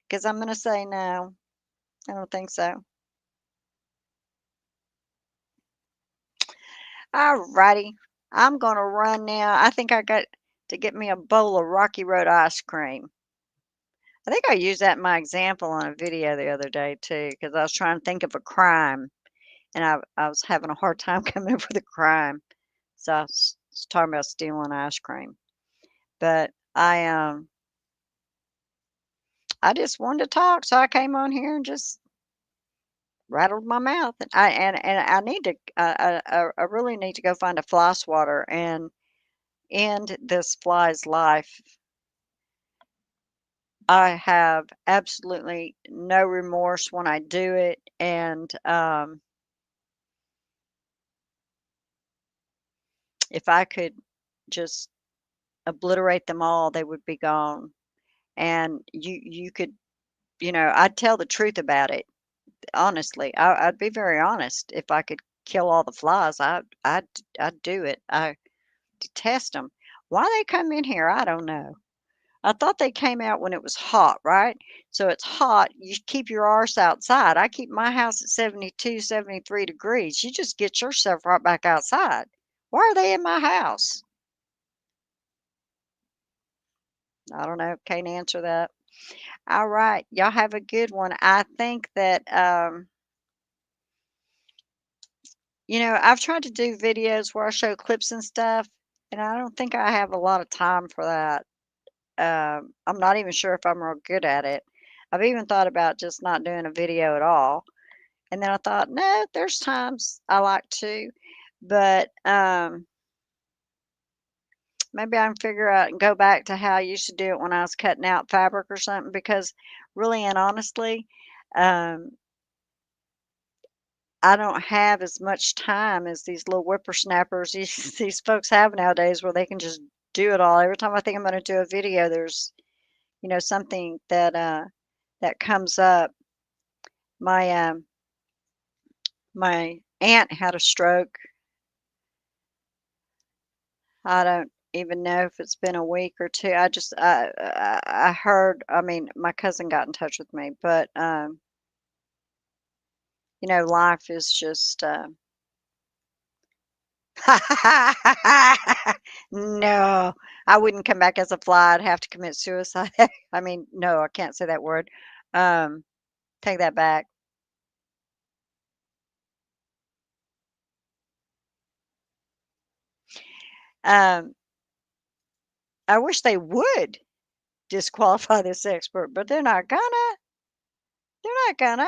Because I'm gonna say no, I don't think so. Alrighty, I'm gonna run now. I think I got to get me a bowl of Rocky Road ice cream. I think I used that in my example on a video the other day too, because I was trying to think of a crime, and I was having a hard time coming up with a crime. So I was talking about stealing ice cream. But I just wanted to talk, so I came on here and just rattled my mouth. And I need to I really need to go find a fly swatter and end this fly's life. I have absolutely no remorse when I do it, and if I could just obliterate them all, they would be gone. And you could, I'd tell the truth about it. Honestly, I'd be very honest. If I could kill all the flies, I'd do it. I detest them. Why they come in here, I don't know. I thought they came out when it was hot, right? So it's hot, you keep your arse outside. I keep my house at 72, 73 degrees. You just get yourself right back outside. Why are they in my house? I don't know. Can't answer that. All right. Y'all have a good one. I think that, I've tried to do videos where I show clips and stuff, and I don't think I have a lot of time for that. I'm not even sure if I'm real good at it. I've even thought about just not doing a video at all. And then I thought, no, there's times I like to, but maybe I can figure out and go back to how I used to do it when I was cutting out fabric or something. Because really and honestly, um, I don't have as much time as these little whippersnappers these folks have nowadays, where they can just do it all. Every time I think I'm going to do a video, there's something that comes up. My aunt had a stroke. I don't even know if it's been a week or two. I heard. I mean, my cousin got in touch with me, but life is just. No, I wouldn't come back as a fly. I'd have to commit suicide. I mean, no, I can't say that word. Um, Take that back. Um, I wish they would disqualify this expert, but they're not gonna. They're not gonna.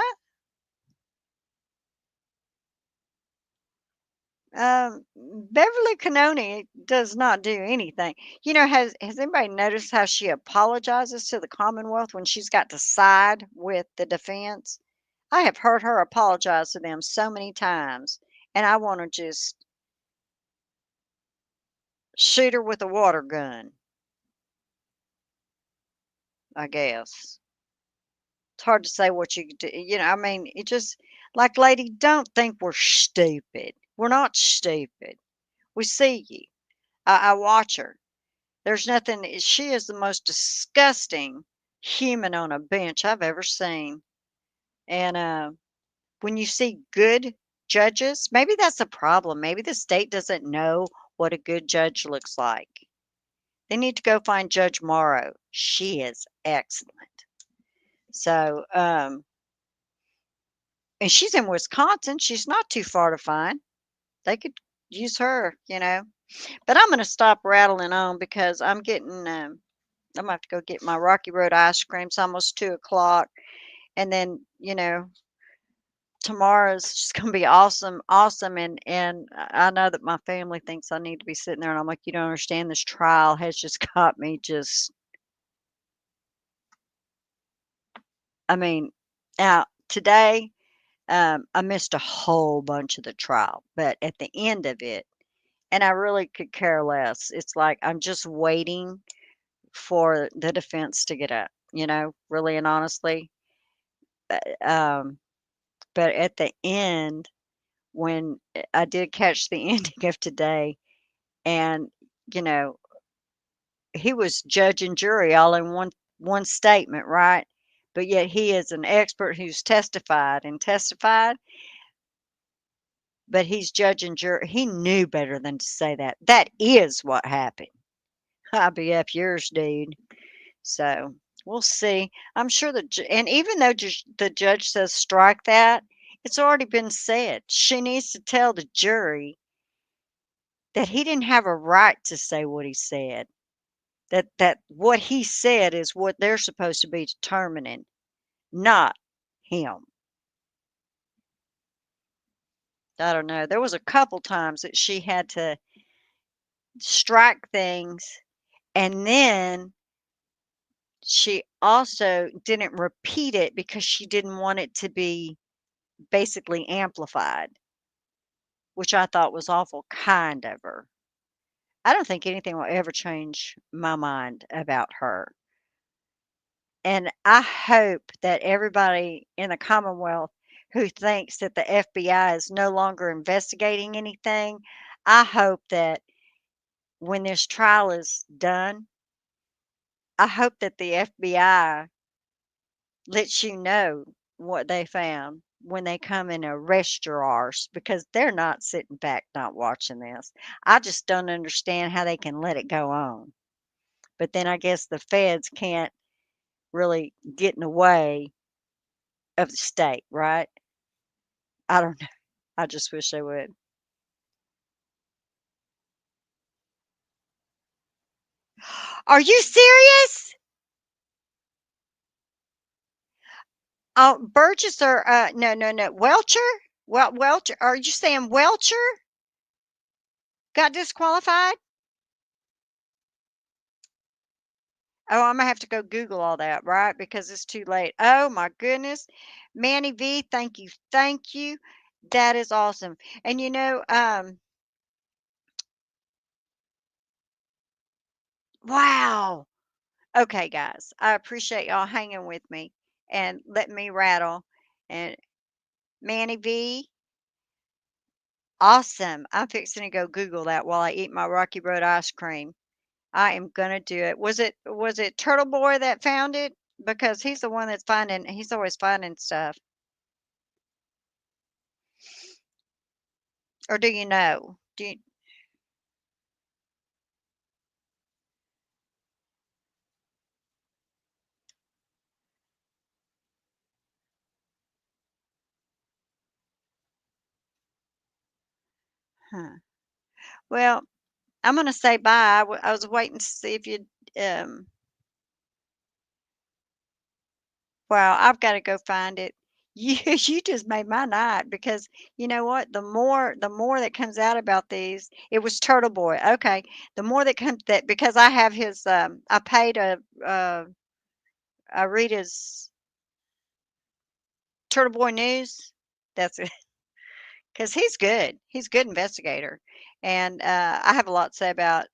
Beverly Cannoni does not do anything. Has anybody noticed how she apologizes to the Commonwealth when she's got to side with the defense? I have heard her apologize to them so many times, and I want to just shoot her with a water gun, I guess. It's hard to say what you could do. I mean, it just like, lady, don't think we're stupid. We're not stupid. We see you. I watch her. There's nothing, she is the most disgusting human on a bench I've ever seen. And when you see good judges, maybe that's the problem. Maybe the state doesn't know what a good judge looks like. They need to go find Judge Morrow. She is excellent. So, And she's in Wisconsin. She's not too far to find. They could use her, you know. But I'm gonna stop rattling on because I'm getting. I'm gonna have to go get my Rocky Road ice cream. It's almost 2 o'clock, and then tomorrow's just gonna be awesome, awesome. And I know that my family thinks I need to be sitting there, and I'm like, you don't understand. This trial has just got me just. I mean, now today I missed a whole bunch of the trial, but at the end of it, and I really could care less. It's like I'm just waiting for the defense to get up, really and honestly. Um, but at the end, when I did catch the ending of today, and you know, he was judge and jury all in one statement, right? But yet he is an expert who's testified, but he's judge and jury. He knew better than to say that. That is what happened. I'll be up yours, dude. So we'll see. I'm sure and even though the judge says strike that, it's already been said. She needs to tell the jury that he didn't have a right to say what he said. That what he said is what they're supposed to be determining, not him. I don't know. There was a couple times that she had to strike things, and then she also didn't repeat it because she didn't want it to be basically amplified, which I thought was awful kind of her. I don't think anything will ever change my mind about her. And I hope that everybody in the Commonwealth who thinks that the FBI is no longer investigating anything, I hope that when this trial is done, I hope that the FBI lets you know what they found when they come and arrest your arse because they're not sitting back not watching this. I just don't understand how they can let it go on. But then I guess the feds can't really get in the way of the state, right? I don't know. I just wish they would. Are you serious? Oh, Burgess or no, no, no, Welcher? Welcher. Are you saying Welcher got disqualified? Oh, I'm gonna have to go Google all that, right? Because it's too late. Oh my goodness. Manny V, thank you. Thank you. That is awesome. And wow. Okay, guys. I appreciate y'all hanging with me and letting me rattle. And Manny V, awesome. I'm fixing to go Google that while I eat my Rocky Road ice cream. I am gonna do it. Was it Turtle Boy that found it? Because he's the one he's always finding stuff. Or do you know? Huh. Well, I'm gonna say bye. I was waiting to see if you'd. Well, I've got to go find it. You just made my night because you know what? The more that comes out about these, it was Turtle Boy. Okay, the more that comes that because I have his. I paid I read his Turtle Boy News. That's it. Because he's good. He's a good investigator, and I have a lot to say about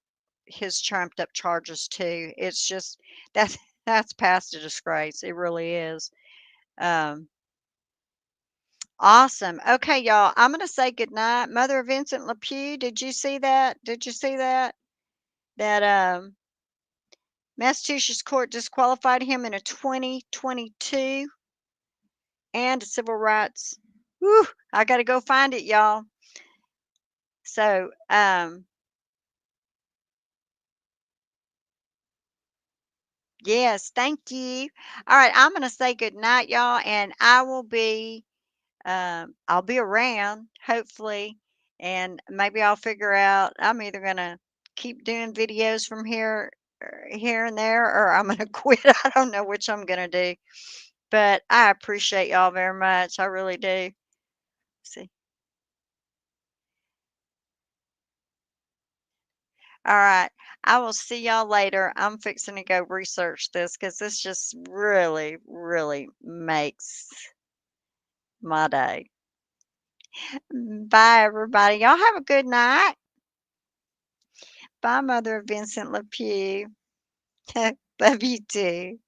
his trumped up charges too. It's just that's that's past a disgrace. It really is. Um, awesome. Okay, y'all. I'm gonna say goodnight. Mother of Vincent LePew. Did you see that? Did you see that? That Massachusetts court disqualified him in a 2022 and a civil rights. Whew, I gotta go find it, y'all. So, yes, thank you. All right, I'm gonna say good night, y'all, and I will be I'll be around, hopefully, and maybe I'll figure out I'm either gonna keep doing videos from here and there, or I'm gonna quit. I don't know which I'm gonna do, but I appreciate y'all very much. I really do. See, all right. I will see y'all later. I'm fixing to go research this because this just really, really makes my day. Bye, everybody. Y'all have a good night. Bye, Mother of Vincent LePew. Love you too.